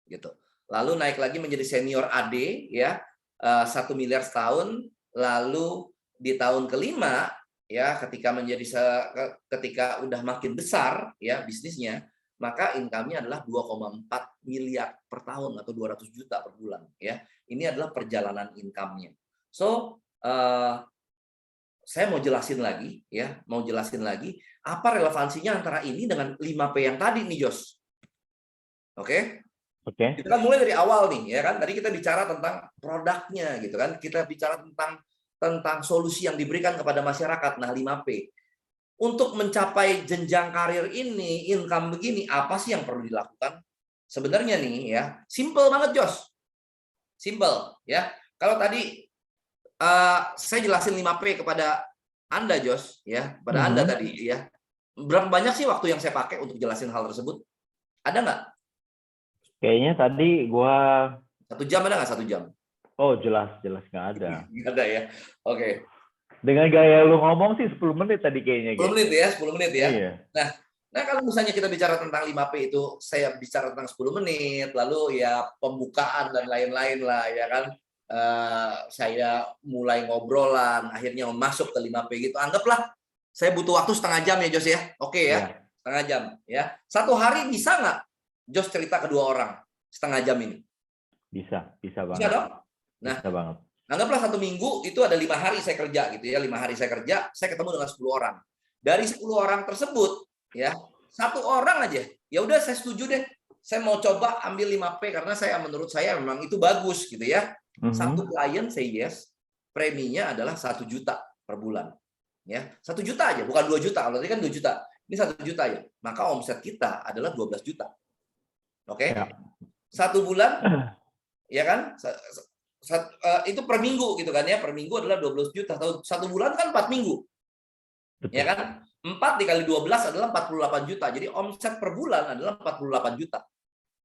gitu. Lalu naik lagi menjadi senior AD ya, 1 miliar setahun. Lalu di tahun kelima ya, ketika udah makin besar ya bisnisnya, maka income-nya adalah 2,4 miliar per tahun atau 200 juta per bulan ya. Ini adalah perjalanan income-nya. So saya mau jelasin lagi apa relevansinya antara ini dengan 5P yang tadi nih, Jos. Oke? Kita kan mulai dari awal nih, ya kan? Tadi kita bicara tentang produknya gitu kan. Kita bicara tentang solusi yang diberikan kepada masyarakat. Nah, 5P. Untuk mencapai jenjang karir ini, income begini, apa sih yang perlu dilakukan? Sebenarnya nih ya, simple banget, Jos. Simple ya. Kalau tadi saya jelasin 5P kepada Anda, Jos, ya, pada Anda tadi, ya. Berapa banyak sih waktu yang saya pakai untuk jelasin hal tersebut? Ada nggak? Kayaknya tadi gua 1 jam ada nggak 1 jam? oh jelas nggak ada. Nggak ada ya. Oke. Dengan gaya lu ngomong sih 10 menit tadi kayaknya, 10 menit ya, 10 menit ya. Iya. Nah, kalau misalnya kita bicara tentang 5P itu, saya bicara tentang 10 menit, lalu ya pembukaan dan lain-lain lah, ya kan. Saya mulai ngobrolan, akhirnya masuk ke 5P gitu. Anggaplah saya butuh waktu setengah jam ya, Jos ya. Oke ya, setengah jam ya. 1 hari bisa nggak Jos cerita ke 2 orang setengah jam ini? Bisa Bisa banget. dong? Nah, Bisa banget. anggaplah 1 minggu itu ada 5 hari saya kerja gitu ya. 5 hari saya kerja, saya ketemu dengan 10 orang. Dari 10 orang tersebut, ya, 1 orang aja, ya udah saya setuju deh. Saya mau coba ambil 5P karena menurut saya memang itu bagus gitu ya. 1 klien say yes, preminya adalah 1 juta per bulan. Ya, 1 juta aja, bukan 2 juta. Kalau tadi kan 2 juta. Ini 1 juta ya. Maka omset kita adalah 12 juta. Oke? Ya. 1 bulan, ya kan? Itu per minggu gitu kan ya. Per minggu adalah 12 juta. 1 bulan kan 4 minggu. Betul. Ya kan? 4 dikali 12 adalah 48 juta. Jadi omset per bulan adalah 48 juta.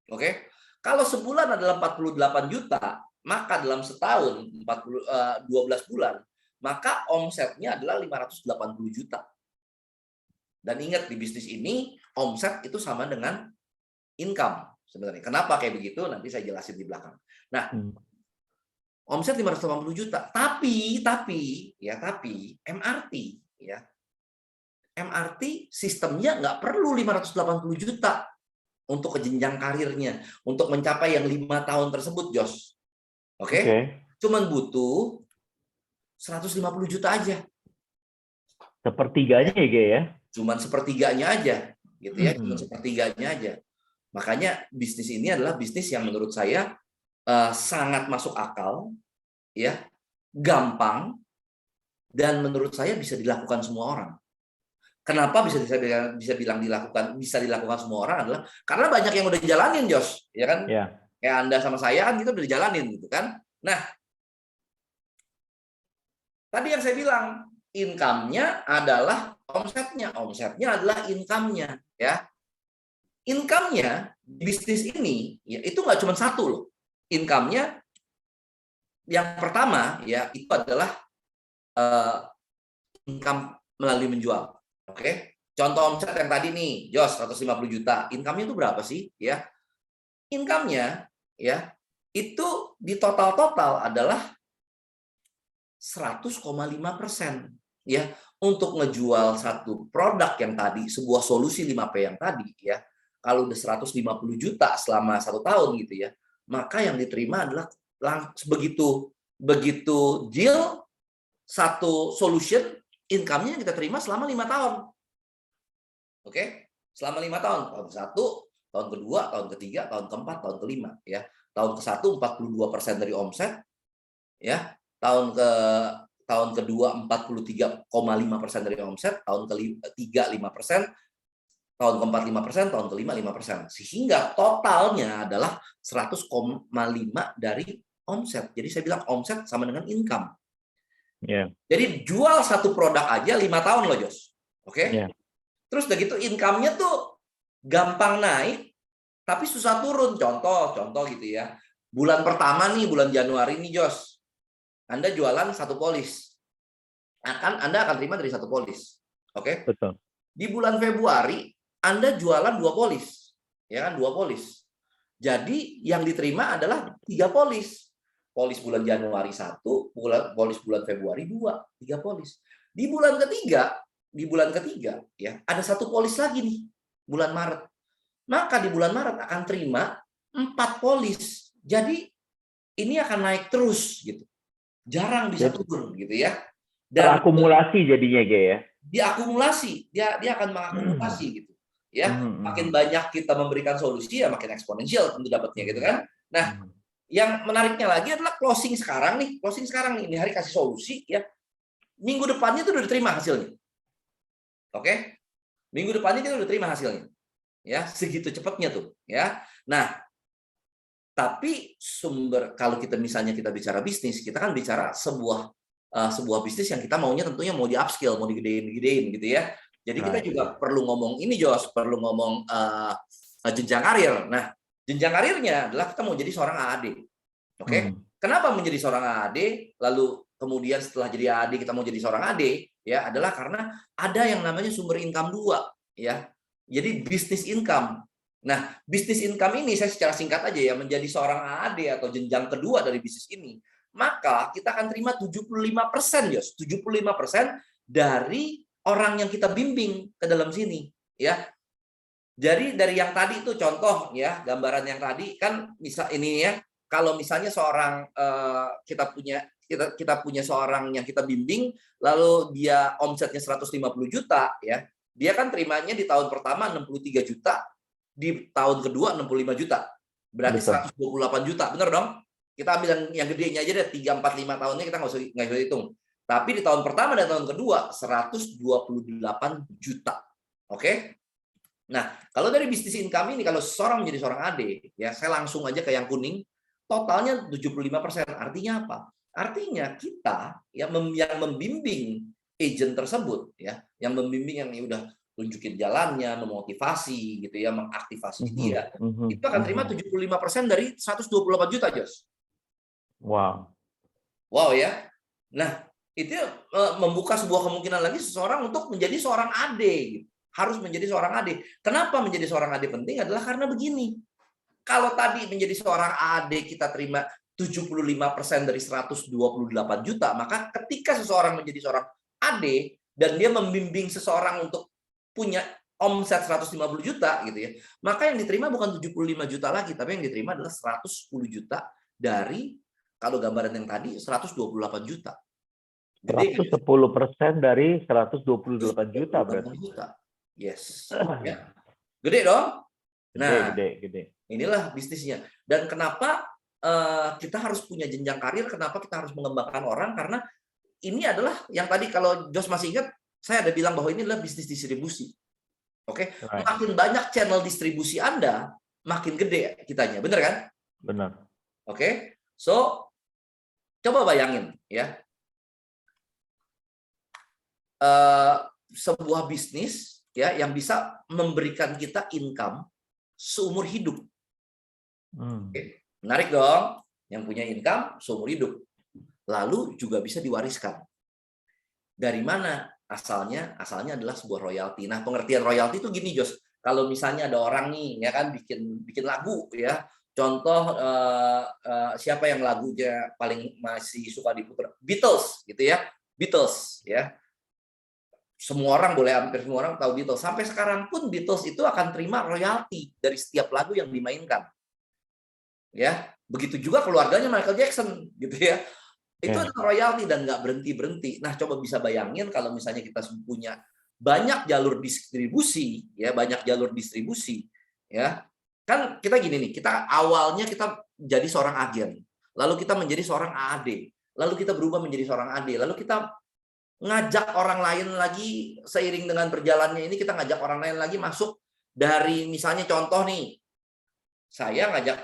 Oke? Kalau sebulan adalah 48 juta, maka dalam setahun 12 bulan, maka omsetnya adalah 580 juta. Dan ingat di bisnis ini omset itu sama dengan income sebenarnya. Kenapa kayak begitu? Nanti saya jelasin di belakang. Nah, omset 580 juta. Tapi MRT ya. MRT sistemnya nggak perlu 580 juta untuk ke jenjang karirnya, untuk mencapai yang 5 tahun tersebut, Jos. Oke? Cuman butuh 150 juta aja. Sepertiganya ya, Ge ya? Cuman sepertiganya aja, gitu ya. Cuman sepertiganya aja. Makanya bisnis ini adalah bisnis yang menurut saya sangat masuk akal, ya, gampang, dan menurut saya bisa dilakukan semua orang. Kenapa bisa dilakukan semua orang adalah karena banyak yang udah dijalanin, Jos, ya kan? Ya. Kayak Anda sama saya kan kita udah dijalanin gitu kan. Nah, tadi yang saya bilang, income-nya adalah omsetnya adalah income-nya, ya. Income-nya bisnis ini ya itu nggak cuma satu loh. Income-nya yang pertama ya itu adalah income melalui menjual. Oke. Contoh omset yang tadi nih, Jos, 150 juta. Income-nya itu berapa sih? Ya. Income-nya ya itu di total adalah 100,5% ya untuk ngejual satu produk yang tadi, sebuah solusi 5P yang tadi ya. Kalau udah 150 juta selama 1 tahun gitu ya, maka yang diterima adalah begitu deal satu solution, income-nya yang kita terima selama 5 tahun. Oke? Selama 5 tahun. Tahun ke-1, tahun ke-2, tahun ke-3, tahun ke-4, tahun ke-5 ya. Tahun ke-1 42% dari omset ya. Tahun ke-2 43,5% dari omset, tahun ke-3 5%, tahun ke-4 5%, tahun ke-5 5%. Sehingga totalnya adalah 100,5 dari omset. Jadi saya bilang omset sama dengan income. Yeah. Jadi jual satu produk aja 5 tahun loh, Jos. Oke? Yeah. Terus udah gitu income-nya tuh gampang naik, tapi susah turun. Contoh gitu ya. Bulan pertama nih, bulan Januari nih, Jos. Anda jualan 1 polis. Anda akan terima dari 1 polis. Oke? Betul. Di bulan Februari, Anda jualan 2 polis. Ya kan, 2 polis. Jadi yang diterima adalah 3 polis. Polis bulan Januari 1, polis bulan Februari 2, 3 polis. Di bulan ketiga ya, ada 1 polis lagi nih, bulan Maret. Maka di bulan Maret akan terima 4 polis. Jadi ini akan naik terus gitu. Jarang bisa turun gitu ya. Dan akumulasi jadinya, Ge ya. Diakumulasi, dia akan mengakumulasi gitu. Ya, makin banyak kita memberikan solusi ya makin eksponensial tentu dapatnya gitu kan. Nah, yang menariknya lagi adalah closing sekarang nih. Ini hari kasih solusi ya. Minggu depannya itu udah diterima hasilnya. Oke? Minggu depannya kita udah terima hasilnya. Ya, segitu cepatnya tuh, ya. Nah, tapi kalau kita misalnya kita bicara bisnis, kita kan bicara sebuah sebuah bisnis yang kita maunya tentunya mau di upskill, mau digedein gitu ya. Jadi kita juga perlu ngomong ini, Jos, perlu ngomong jenjang karir. Nah, jenjang karirnya adalah kita mau jadi seorang AAD. Oke? Kenapa menjadi seorang AAD? Lalu kemudian setelah jadi AAD kita mau jadi seorang AD, ya, adalah karena ada yang namanya sumber income 2, ya. Jadi bisnis income. Nah, bisnis income ini saya secara singkat aja ya, menjadi seorang AAD atau jenjang kedua dari bisnis ini, maka kita akan terima 75%, Jos. 75% dari orang yang kita bimbing ke dalam sini, ya. Jadi dari yang tadi itu contoh ya, gambaran yang tadi kan misal ini ya, kalau misalnya seorang kita punya seorang yang kita bimbing, lalu dia omsetnya 150 juta ya, dia kan terimanya di tahun pertama 63 juta, di tahun kedua 65 juta. Berarti 128 juta, benar dong? Kita ambil yang gedenya aja deh, 3, 4, 5 tahunnya kita nggak usah hitung. Tapi di tahun pertama dan tahun kedua 128 juta. Oke? Nah, kalau dari bisnis income ini, kalau seorang menjadi seorang AD, ya saya langsung aja ke yang kuning, totalnya 75%. Artinya apa? Artinya kita yang membimbing agent tersebut, ya, yang membimbing yang udah tunjukin jalannya, memotivasi gitu ya, mengaktifasi dia, itu akan terima 75% dari 128 juta, Jos. Wow. Wow ya. Nah, itu membuka sebuah kemungkinan lagi seseorang untuk menjadi seorang AD gitu. Harus menjadi seorang AD. Kenapa menjadi seorang AD penting? Adalah karena begini. Kalau tadi menjadi seorang AD kita terima 75% dari 128 juta, maka ketika seseorang menjadi seorang AD dan dia membimbing seseorang untuk punya omset 150 juta gitu ya, maka yang diterima bukan 75 juta lagi, tapi yang diterima adalah 110 juta dari, kalau gambaran yang tadi, 128 juta. Gede, 110% dari 128 juta berarti. Yes. Ya. Gede dong? Nah, gede. Inilah bisnisnya. Dan kenapa kita harus punya jenjang karir, kenapa kita harus mengembangkan orang, karena ini adalah yang tadi kalau Jos masih ingat, saya ada bilang bahwa ini adalah bisnis distribusi. Oke? Makin banyak channel distribusi Anda, makin gede kitanya. Benar kan? Benar. Oke? So, coba bayangin ya. Sebuah bisnis ya yang bisa memberikan kita income seumur hidup. Oke. Menarik dong, yang punya income seumur hidup. Lalu juga bisa diwariskan. Dari mana asalnya? Asalnya adalah sebuah royalti. Nah, pengertian royalti itu gini, Jos. Kalau misalnya ada orang nih ya kan bikin lagu ya. Contoh siapa yang lagunya paling masih suka diputar? Beatles gitu ya. Beatles ya. Semua orang hampir semua orang tahu Beatles. Sampai sekarang pun Beatles itu akan terima royalti dari setiap lagu yang dimainkan. Ya, begitu juga keluarganya Michael Jackson gitu ya. Itu adalah royalti dan nggak berhenti. Nah, coba bisa bayangin kalau misalnya kita punya banyak jalur distribusi, ya, ya. Kan kita gini nih, kita awalnya kita jadi seorang agen, lalu kita menjadi seorang AAD, lalu kita berubah menjadi seorang AD, lalu kita ngajak orang lain lagi seiring dengan berjalannya ini, kita ngajak orang lain lagi masuk dari misalnya contoh nih, saya ngajak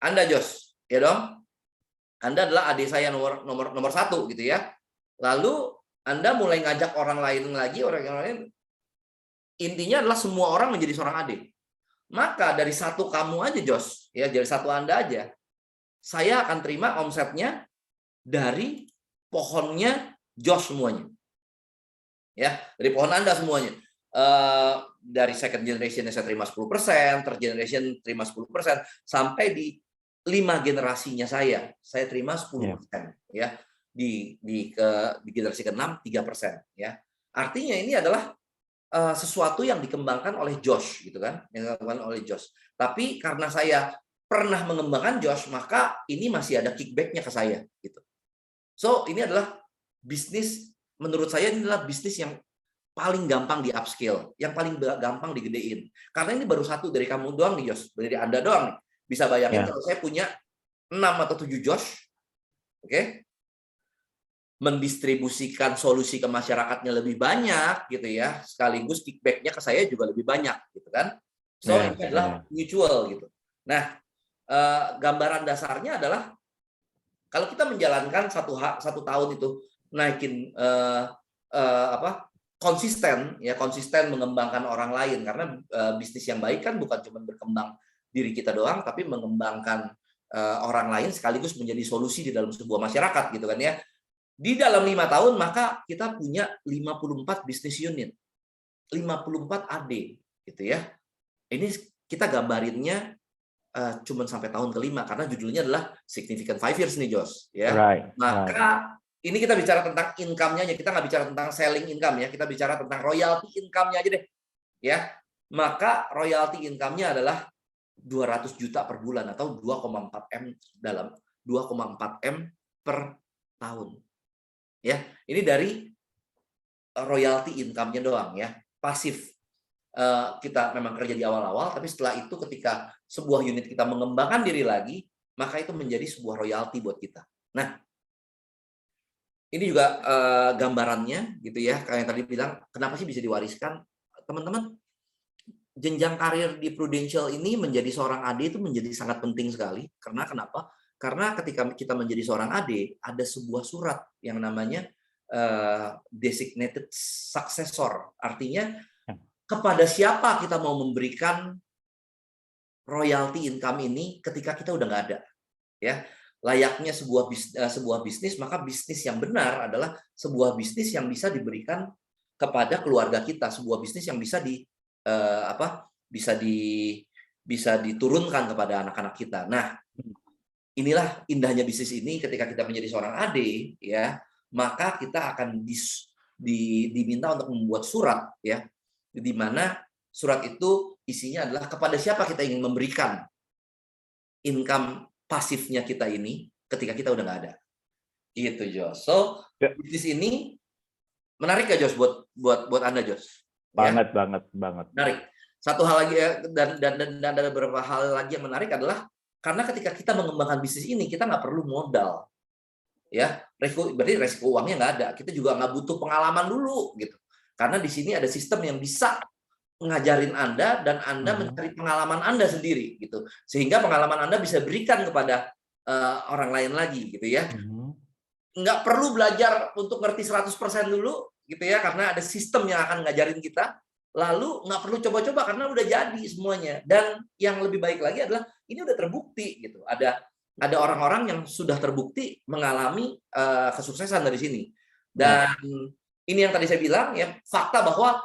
Anda, Jos, ya dong? Anda adalah adik saya nomor 1 gitu ya. Lalu Anda mulai ngajak orang lain lagi, orang lain. Intinya adalah semua orang menjadi seorang adik. Maka dari satu kamu aja, Jos, ya dari satu Anda aja, saya akan terima omsetnya dari pohonnya Jos semuanya. Ya, dari pohon Anda semuanya. Dari second generation saya terima 10%, third generation terima 10%, sampai di 5 generasinya saya terima 10%, ya. Di generasi ke-6 3%, ya. Artinya ini adalah sesuatu yang dikembangkan oleh Josh gitu kan, yang dikembangkan oleh Josh. Tapi karena saya pernah mengembangkan Josh, maka ini masih ada kickback-nya ke saya gitu. So, ini adalah bisnis, menurut saya ini adalah bisnis yang paling gampang di upscale, yang paling gampang digedein. Karena ini baru satu dari kamu doang nih, Josh, dari Anda doang nih. Bisa bayangin kalau saya punya 6 atau 7 Josh, oke, mendistribusikan solusi ke masyarakatnya lebih banyak gitu ya, sekaligus kickback-nya ke saya juga lebih banyak gitu kan. So ini adalah mutual gitu. Nah, gambaran dasarnya adalah kalau kita menjalankan satu tahun itu naikin konsisten mengembangkan orang lain, karena bisnis yang baik kan bukan cuma berkembang diri kita doang, tapi mengembangkan orang lain sekaligus menjadi solusi di dalam sebuah masyarakat gitu kan ya. Di dalam 5 tahun maka kita punya 54 bisnis unit, 54 AD gitu ya. Ini kita gambarinnya cuman sampai tahun kelima karena judulnya adalah Significant 5 Years nih Jos ya. Maka ini kita bicara tentang income-nya aja, kita nggak bicara tentang selling income ya, kita bicara tentang royalty income-nya aja deh. Ya. Maka royalty income-nya adalah 200 juta per bulan atau 2,4 M dalam 2,4 M per tahun. Ya, ini dari royalty income-nya doang ya, pasif. Kita memang kerja di awal-awal, tapi setelah itu ketika sebuah unit kita mengembangkan diri lagi, maka itu menjadi sebuah royalty buat kita. Nah, ini juga gambarannya gitu ya, kayak yang tadi bilang, kenapa sih bisa diwariskan? Teman-teman, jenjang karir di Prudential ini menjadi seorang AD itu menjadi sangat penting sekali. Karena kenapa? Karena ketika kita menjadi seorang AD, ada sebuah surat yang namanya designated successor. Artinya, kepada siapa kita mau memberikan royalty income ini ketika kita udah nggak ada. Ya. Layaknya sebuah bisnis, maka bisnis yang benar adalah sebuah bisnis yang bisa diberikan kepada keluarga kita, sebuah bisnis yang bisa bisa diturunkan kepada anak-anak kita. Nah, inilah indahnya bisnis ini ketika kita menjadi seorang AD ya, maka kita akan diminta untuk membuat surat ya, di mana surat itu isinya adalah kepada siapa kita ingin memberikan income pasifnya kita ini ketika kita udah nggak ada. Gitu, Jos. So, bisnis ini menarik ya, Jos, buat Anda, Jos? Banget. Menarik. Satu hal lagi dan ada beberapa hal lagi yang menarik adalah karena ketika kita mengembangkan bisnis ini, kita nggak perlu modal. Ya, berarti resiko uangnya nggak ada. Kita juga nggak butuh pengalaman dulu gitu. Karena di sini ada sistem yang bisa ngajarin Anda dan Anda mencari pengalaman Anda sendiri gitu. Sehingga pengalaman Anda bisa berikan kepada orang lain lagi gitu ya. Nggak perlu belajar untuk ngerti 100% dulu gitu ya, karena ada sistem yang akan ngajarin kita. Lalu nggak perlu coba-coba karena udah jadi semuanya. Dan yang lebih baik lagi adalah ini udah terbukti gitu. Ada orang-orang yang sudah terbukti mengalami kesuksesan dari sini. Dan ini yang tadi saya bilang ya, fakta bahwa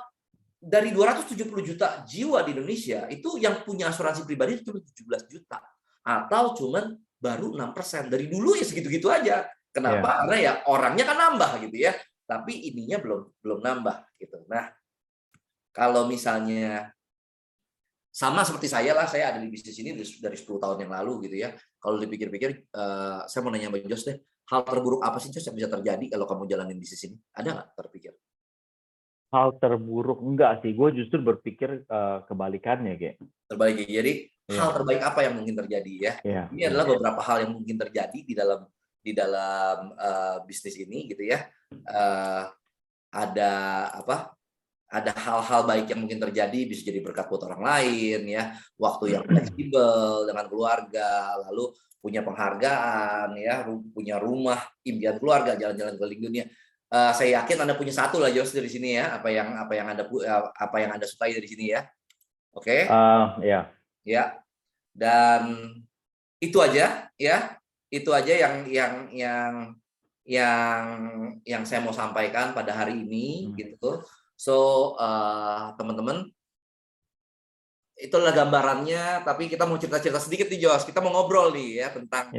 dari 270 juta jiwa di Indonesia, itu yang punya asuransi pribadi cuma 17 juta. Atau cuma baru 6%. Dari dulu ya segitu-gitu aja. Kenapa? Karena ya orangnya kan nambah gitu ya. Tapi ininya belum nambah gitu. Nah, kalau misalnya sama seperti saya lah, saya ada di bisnis ini dari 10 tahun yang lalu gitu ya. Kalau dipikir-pikir, saya mau nanya sama Jos deh, hal terburuk apa sih Jos yang bisa terjadi kalau kamu jalanin bisnis ini? Ada nggak terpikir? Hal terburuk enggak sih, gue justru berpikir kebalikannya, kayak. Terbalik. Jadi hal terbaik apa yang mungkin terjadi ya? Ini adalah beberapa hal yang mungkin terjadi di dalam bisnis ini gitu ya. Ada hal-hal baik yang mungkin terjadi, bisa jadi berkat buat orang lain ya, waktu yang fleksibel dengan keluarga, lalu punya penghargaan ya, punya rumah impian keluarga, jalan-jalan keliling dunia. Saya yakin Anda punya satu lah, Jos, dari sini ya, apa yang Anda sukai dari sini ya. Oke? Ya. Dan itu aja ya. Itu aja yang saya mau sampaikan pada hari ini gitu. So, teman-teman, itulah gambarannya, tapi kita mau cerita-cerita sedikit nih, Jos. Kita mau ngobrol nih ya tentang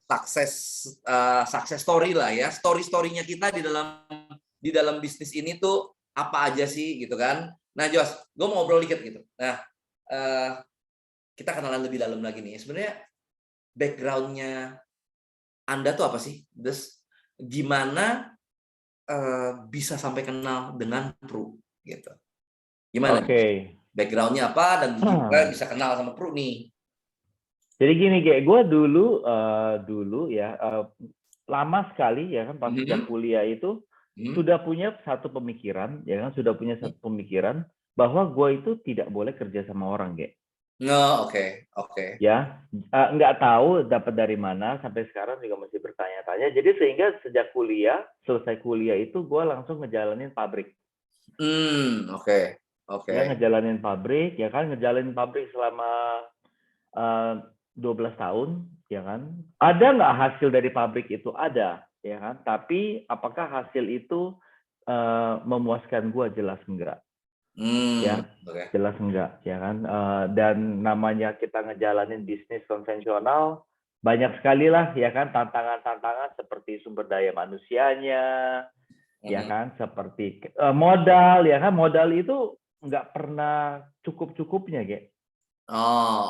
success story lah ya, story-storynya kita di dalam bisnis ini tuh apa aja sih gitu kan. Nah, Jos, gue mau ngobrol dikit gitu. Nah, kita kenalan lebih dalam lagi nih. Sebenarnya background-nya Anda tuh apa sih? Terus gimana bisa sampai kenal dengan Pru gitu? Gimana? Background-nya apa dan gimana bisa kenal sama Pru nih? Jadi gini, kayak gue dulu ya lama sekali ya kan, pas sejak kuliah itu sudah punya satu pemikiran ya kan, bahwa gue itu tidak boleh kerja sama orang, kayak. Oke. Ya, nggak tahu dapat dari mana, sampai sekarang juga masih bertanya-tanya. Jadi sehingga sejak selesai kuliah itu gue langsung ngejalanin pabrik. Oke. Ya, ngejalanin pabrik, ya kan, ngejalanin pabrik selama 12 tahun, ya kan. Ada nggak hasil dari pabrik itu? Ada, ya kan. Tapi apakah hasil itu memuaskan gue? Jelas enggak. Ya, Oke. jelas enggak, ya kan. Dan namanya kita ngejalanin bisnis konvensional, banyak sekali lah, ya kan, tantangan-tantangan seperti sumber daya manusianya, ya Mhm. kan, seperti modal, ya kan. Modal itu nggak pernah cukup-cukupnya, Ge.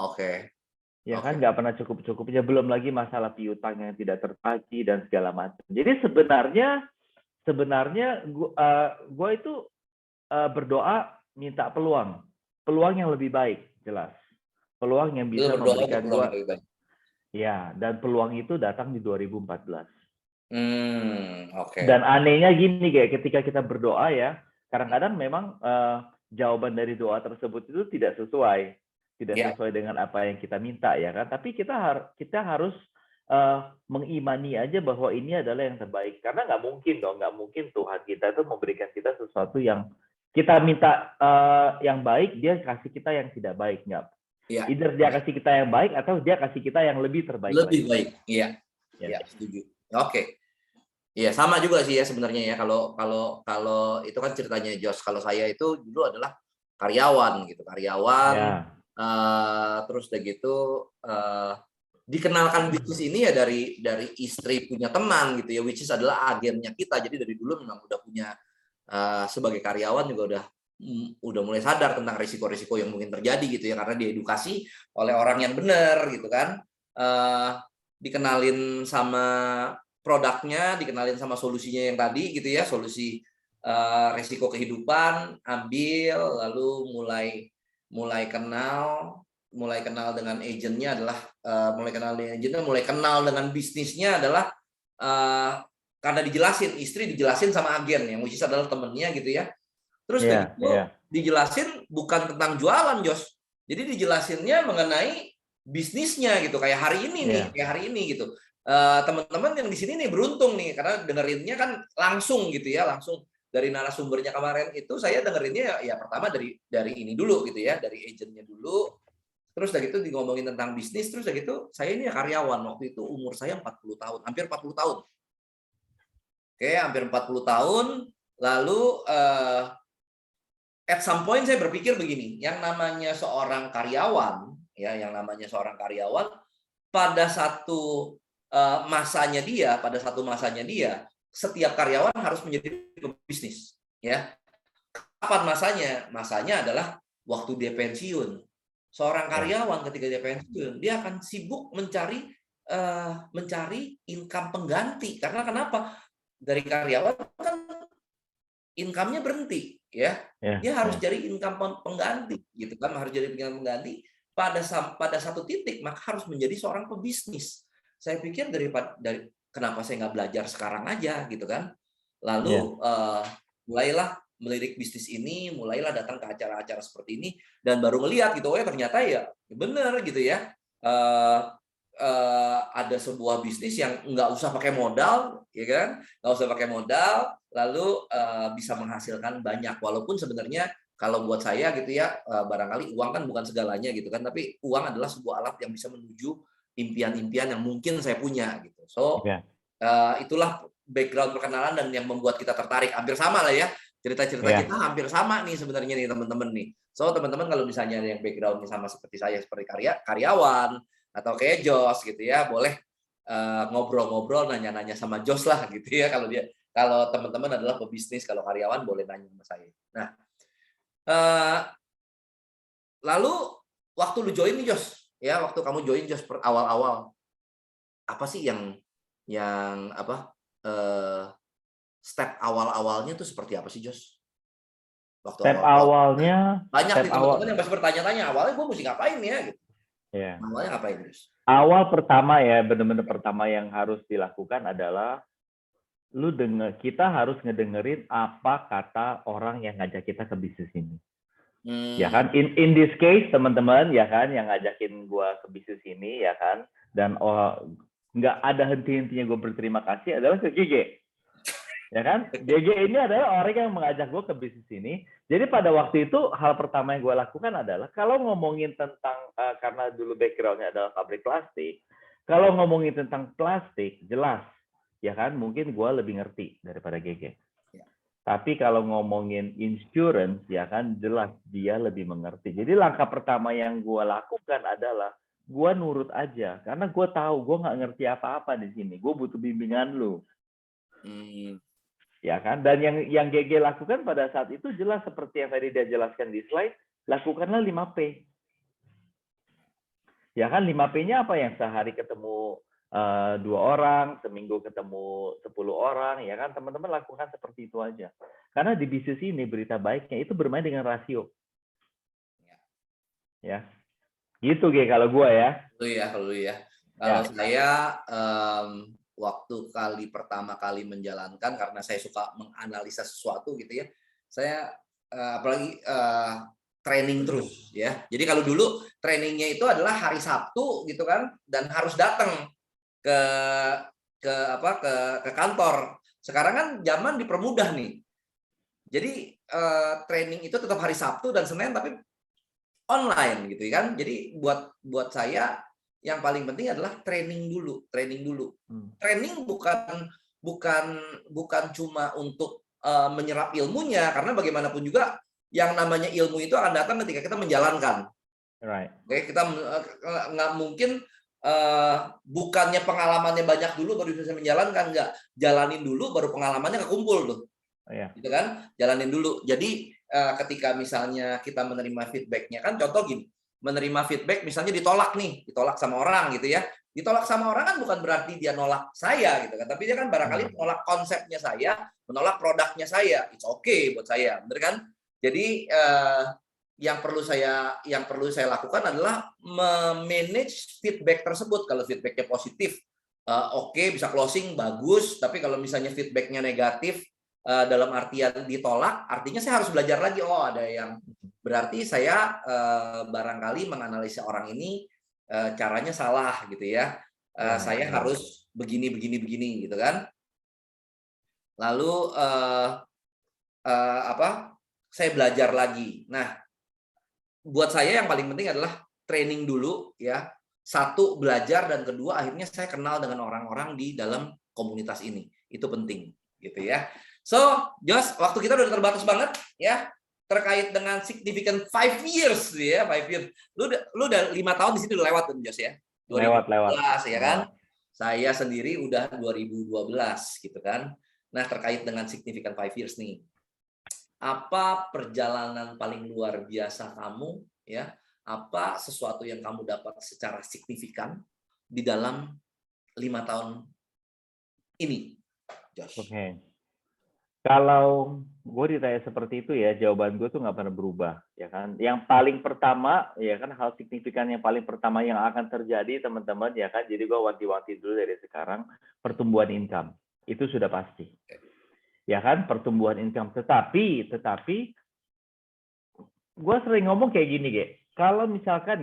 Oke. Ya Oke. kan, nggak pernah cukup-cukupnya. Belum lagi masalah piutang yang tidak tertagih dan segala macam. Jadi sebenarnya gua itu berdoa minta peluang yang lebih baik, jelas. Peluang yang Itu bisa berdoa untuk memberikan peluang gua, yang lebih baik. ya, dan peluang itu datang di 2014. Oke. Dan anehnya gini, kayak ketika kita berdoa ya, kadang-kadang memang jawaban dari doa tersebut itu tidak Ya, sesuai dengan apa yang kita minta, ya kan. Tapi kita harus mengimani aja bahwa ini adalah yang terbaik, karena nggak mungkin Tuhan kita itu memberikan kita sesuatu yang kita minta yang baik, dia kasih kita yang tidak baik. Nggak, ya. either dia kasih kita yang baik atau dia kasih kita yang lebih terbaik Lebih lagi. baik. Iya. Ya. Ya, setuju. Oke. Iya, sama juga sih ya sebenarnya ya. Kalau kalau kalau itu kan ceritanya Jos. Kalau saya itu dulu adalah karyawan gitu, karyawan. Ya. Terus udah gitu dikenalkan bisnis ini ya dari istri punya teman gitu ya, which is adalah agennya kita. Jadi dari dulu memang udah punya sebagai karyawan juga udah mulai sadar tentang risiko-risiko yang mungkin terjadi gitu ya, karena diedukasi oleh orang yang benar gitu kan. Dikenalin sama produknya, dikenalin sama solusinya yang tadi gitu ya, solusi risiko kehidupan, ambil, lalu mulai kenal dengan agentnya adalah mulai kenal dengan bisnisnya adalah karena istri dijelasin sama agen yang which is adalah temennya gitu ya. Terus udah gitu dijelasin bukan tentang jualan, Jos. Jadi dijelasinnya mengenai bisnisnya gitu. Kayak hari ini nih, gitu. Teman-teman yang di sini nih beruntung nih karena dengerinnya kan langsung gitu ya, langsung dari narasumbernya kemarin itu saya dengerinnya ya pertama dari ini dulu gitu ya, dari agentnya dulu. Terus udah gitu ngomongin tentang bisnis, terus udah gitu saya ini ya karyawan, waktu itu umur saya 40 tahun, hampir 40 tahun. Oke, hampir 40 tahun. Lalu at some point saya berpikir begini, yang namanya seorang karyawan, ya, pada satu pada satu masanya dia, setiap karyawan harus menjadi pebisnis, ya. Kapan masanya? Masanya adalah waktu dia pensiun. Seorang karyawan ketika dia pensiun, dia akan sibuk mencari income pengganti. Karena kenapa? Dari karyawan kan income-nya berhenti, ya. Dia harus cari income pengganti, gitu kan? Harus jadi income pengganti. Pada satu titik maka harus menjadi seorang pebisnis. Saya pikir dari kenapa saya nggak belajar sekarang aja, gitu kan? Lalu mulailah melirik bisnis ini, mulailah datang ke acara-acara seperti ini, dan baru ngelihat gitu, oh ya ternyata ya bener gitu ya. Ada sebuah bisnis yang nggak usah pakai modal, ya kan? Nggak usah pakai modal, lalu bisa menghasilkan banyak. Walaupun sebenarnya kalau buat saya gitu ya, barangkali uang kan bukan segalanya gitu kan, tapi uang adalah sebuah alat yang bisa menuju impian-impian yang mungkin saya punya gitu. So itulah background perkenalan dan yang membuat kita tertarik. Hampir sama lah ya, cerita-cerita kita hampir sama nih sebenarnya nih teman-teman nih. So teman-teman kalau misalnya ada yang background sama seperti saya, seperti karyawan atau kayak Jos gitu ya, boleh ngobrol-ngobrol, nanya-nanya sama Jos lah gitu ya. Kalau teman-teman adalah pebisnis, kalau karyawan boleh nanya sama saya. Nah, lalu waktu lu join nih Jos, ya waktu kamu join Jos awal-awal, apa sih yang step awal-awalnya tuh seperti apa sih Jos? Waktu Step awal-awal. awalnya, Banyak step nih awal, teman-teman yang pasti bertanya-tanya, awalnya gue mesti ngapain ya? Gitu. ya. Awalnya ngapain Jos? Awal pertama ya, benar-benar pertama yang harus dilakukan adalah kita harus ngedengerin apa kata orang yang ngajak kita ke bisnis ini. Ya kan, in this case teman-teman ya kan yang ngajakin gue ke bisnis ini ya kan, dan nggak ada henti-hentinya gue berterima kasih adalah ke GG. Ya kan, GG ini adalah orang yang mengajak gue ke bisnis ini. Jadi pada waktu itu hal pertama yang gue lakukan adalah kalau ngomongin tentang karena dulu backgroundnya adalah pabrik plastik, kalau ngomongin tentang plastik jelas ya kan, mungkin gue lebih ngerti daripada GG. Tapi kalau ngomongin insurance ya kan jelas dia lebih mengerti. Jadi langkah pertama yang gue lakukan adalah gue nurut aja karena gue tahu gue nggak ngerti apa-apa di sini. Gue butuh bimbingan lu. Ya kan, dan yang GG lakukan pada saat itu jelas seperti yang tadi dia jelaskan di slide, lakukanlah 5P. Ya kan, 5P-nya apa? Yang sehari ketemu 2 orang, seminggu ketemu 10 orang, ya kan, teman-teman lakukan seperti itu aja. Karena di bisnis ini berita baiknya itu bermain dengan rasio. Ya, gitu G kalau gue ya. Kalau saya waktu pertama kali menjalankan, karena saya suka menganalisa sesuatu gitu ya, saya apalagi training terus ya. Jadi kalau dulu trainingnya itu adalah hari Sabtu gitu kan, dan harus datang ke kantor. Sekarang kan zaman dipermudah nih. Jadi training itu tetap hari Sabtu dan Senin tapi online gitu kan. Jadi buat saya yang paling penting adalah training dulu. Training bukan cuma untuk menyerap ilmunya, karena bagaimanapun juga yang namanya ilmu itu akan datang ketika kita menjalankan. Right. Oke, kita nggak mungkin bukannya pengalamannya banyak dulu baru bisa menjalankan, nggak. Jalanin dulu baru pengalamannya kekumpul tuh. Gitu kan? Jalanin dulu. Jadi ketika misalnya kita menerima feedback-nya, kan contoh gini, menerima feedback misalnya ditolak sama orang gitu ya. Ditolak sama orang kan bukan berarti dia nolak saya gitu kan, tapi dia kan barangkali menolak konsepnya saya, menolak produknya saya. It's okay buat saya, bener kan? Jadi yang perlu saya lakukan adalah memanage feedback tersebut. Kalau feedbacknya positif, oke, bisa closing, bagus. Tapi kalau misalnya feedbacknya negatif, dalam artian ditolak, artinya saya harus belajar lagi. Oh, ada yang berarti saya barangkali menganalisa orang ini caranya salah gitu ya. Saya harus begini gitu kan. Lalu saya belajar lagi. Nah, buat saya yang paling penting adalah training dulu ya. Satu, belajar, dan kedua akhirnya saya kenal dengan orang-orang di dalam komunitas ini. Itu penting gitu ya. So, Jos, waktu kita udah terbatas banget ya terkait dengan significant 5 years ya, 5 years. Lu udah 5 tahun di sini udah lewat tuh, Jos ya. 2012 ya kan. Saya sendiri udah 2012 gitu kan. Nah, terkait dengan significant 5 years nih. Apa perjalanan paling luar biasa kamu ya? Apa sesuatu yang kamu dapat secara signifikan di dalam 5 tahun ini, Josh? Oke. Kalau gue ditanya seperti itu ya, jawaban gue tuh nggak pernah berubah, ya kan. Yang paling pertama, ya kan, hal signifikan yang paling pertama yang akan terjadi, teman-teman, ya kan. Jadi gue wanti-wanti dulu dari sekarang, pertumbuhan income itu sudah pasti, ya kan, pertumbuhan income. Tetapi gue sering ngomong kayak gini, Ge. Kalau misalkan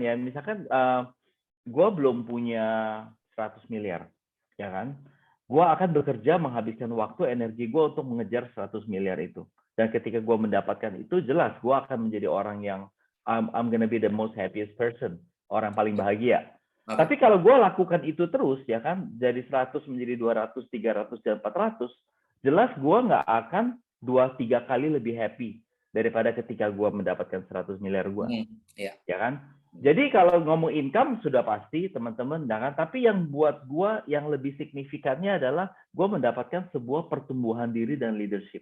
gue belum punya 100 miliar, ya kan. Gue akan bekerja menghabiskan waktu, energi gue untuk mengejar 100 miliar itu. Dan ketika gue mendapatkan itu, jelas gue akan menjadi orang yang I'm gonna be the most happiest person, orang paling bahagia. Tapi kalau gue lakukan itu terus, ya kan, dari 100 menjadi 200, 300, dan 400, jelas gue nggak akan 2-3 kali lebih happy daripada ketika gue mendapatkan 100 miliar gue. Ya kan? Jadi kalau ngomong income sudah pasti teman-teman, kan? Tapi yang buat gue yang lebih signifikannya adalah gue mendapatkan sebuah pertumbuhan diri dan leadership.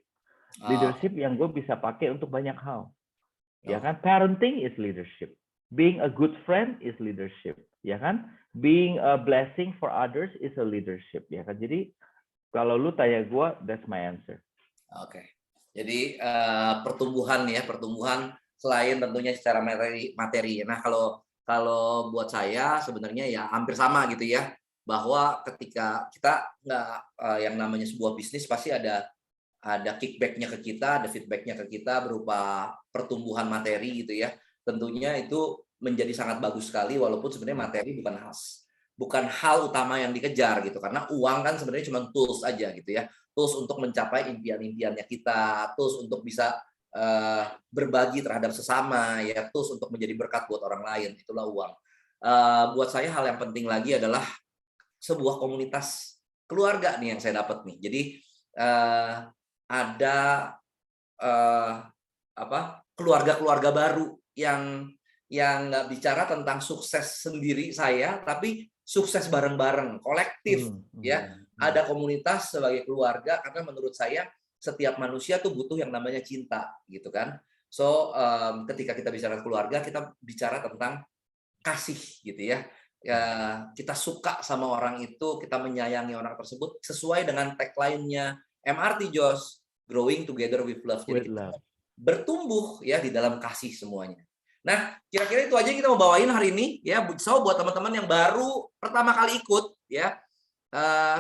Leadership yang gue bisa pakai untuk banyak hal. Ya kan? Parenting is leadership. Being a good friend is leadership. Ya kan? Being a blessing for others is a leadership. Ya kan? Jadi kalau lu tanya gue, that's my answer. Oke. Jadi pertumbuhan selain tentunya secara materi. Nah, kalau buat saya sebenarnya ya hampir sama gitu ya, bahwa ketika kita nggak yang namanya sebuah bisnis pasti ada ada kickback-nya ke kita, ada feedback-nya ke kita berupa pertumbuhan materi gitu ya. Tentunya itu menjadi sangat bagus sekali walaupun sebenarnya materi bukan hal utama yang dikejar gitu. Karena uang kan sebenarnya cuma tools aja gitu ya. Tools untuk mencapai impian-impiannya kita, tools untuk bisa berbagi terhadap sesama ya, tools untuk menjadi berkat buat orang lain, itulah uang. Buat saya hal yang penting lagi adalah sebuah komunitas keluarga nih yang saya dapat nih. Jadi ada keluarga-keluarga baru yang nggak bicara tentang sukses sendiri saya, tapi sukses bareng-bareng, kolektif ya. Ada komunitas sebagai keluarga karena menurut saya setiap manusia tuh butuh yang namanya cinta gitu kan. So ketika kita bicara keluarga, kita bicara tentang kasih gitu ya. Kita suka sama orang itu, kita menyayangi orang tersebut sesuai dengan tagline-nya MRT Josh, Growing Together with Love. Jadi kita bertumbuh ya di dalam kasih semuanya. Nah, kira-kira itu aja yang kita mau bawain hari ini ya. So buat teman-teman yang baru pertama kali ikut ya,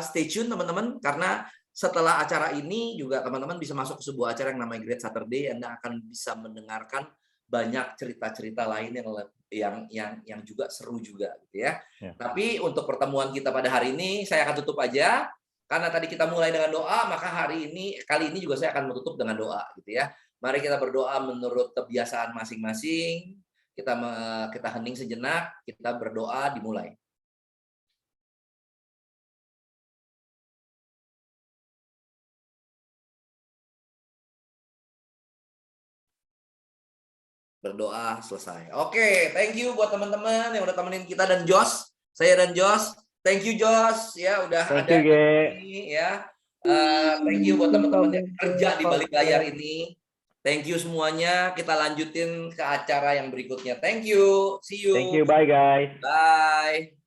stay tune teman-teman, karena setelah acara ini juga teman-teman bisa masuk ke sebuah acara yang namanya Great Saturday. Anda akan bisa mendengarkan banyak cerita-cerita lain yang juga seru juga gitu ya. Tapi untuk pertemuan kita pada hari ini saya akan tutup aja karena tadi kita mulai dengan doa, maka kali ini juga saya akan menutup dengan doa gitu ya. Mari kita berdoa menurut kebiasaan masing-masing. Kita hening sejenak, kita berdoa, dimulai. Berdoa selesai. Oke, thank you buat teman-teman yang udah temenin kita dan Josh. Saya dan Josh. Thank you Josh ya udah ada ini ya. Thank you buat teman-teman yang kerja di balik layar ini. Thank you semuanya. Kita lanjutin ke acara yang berikutnya. Thank you. See you. Thank you. Bye guys. Bye.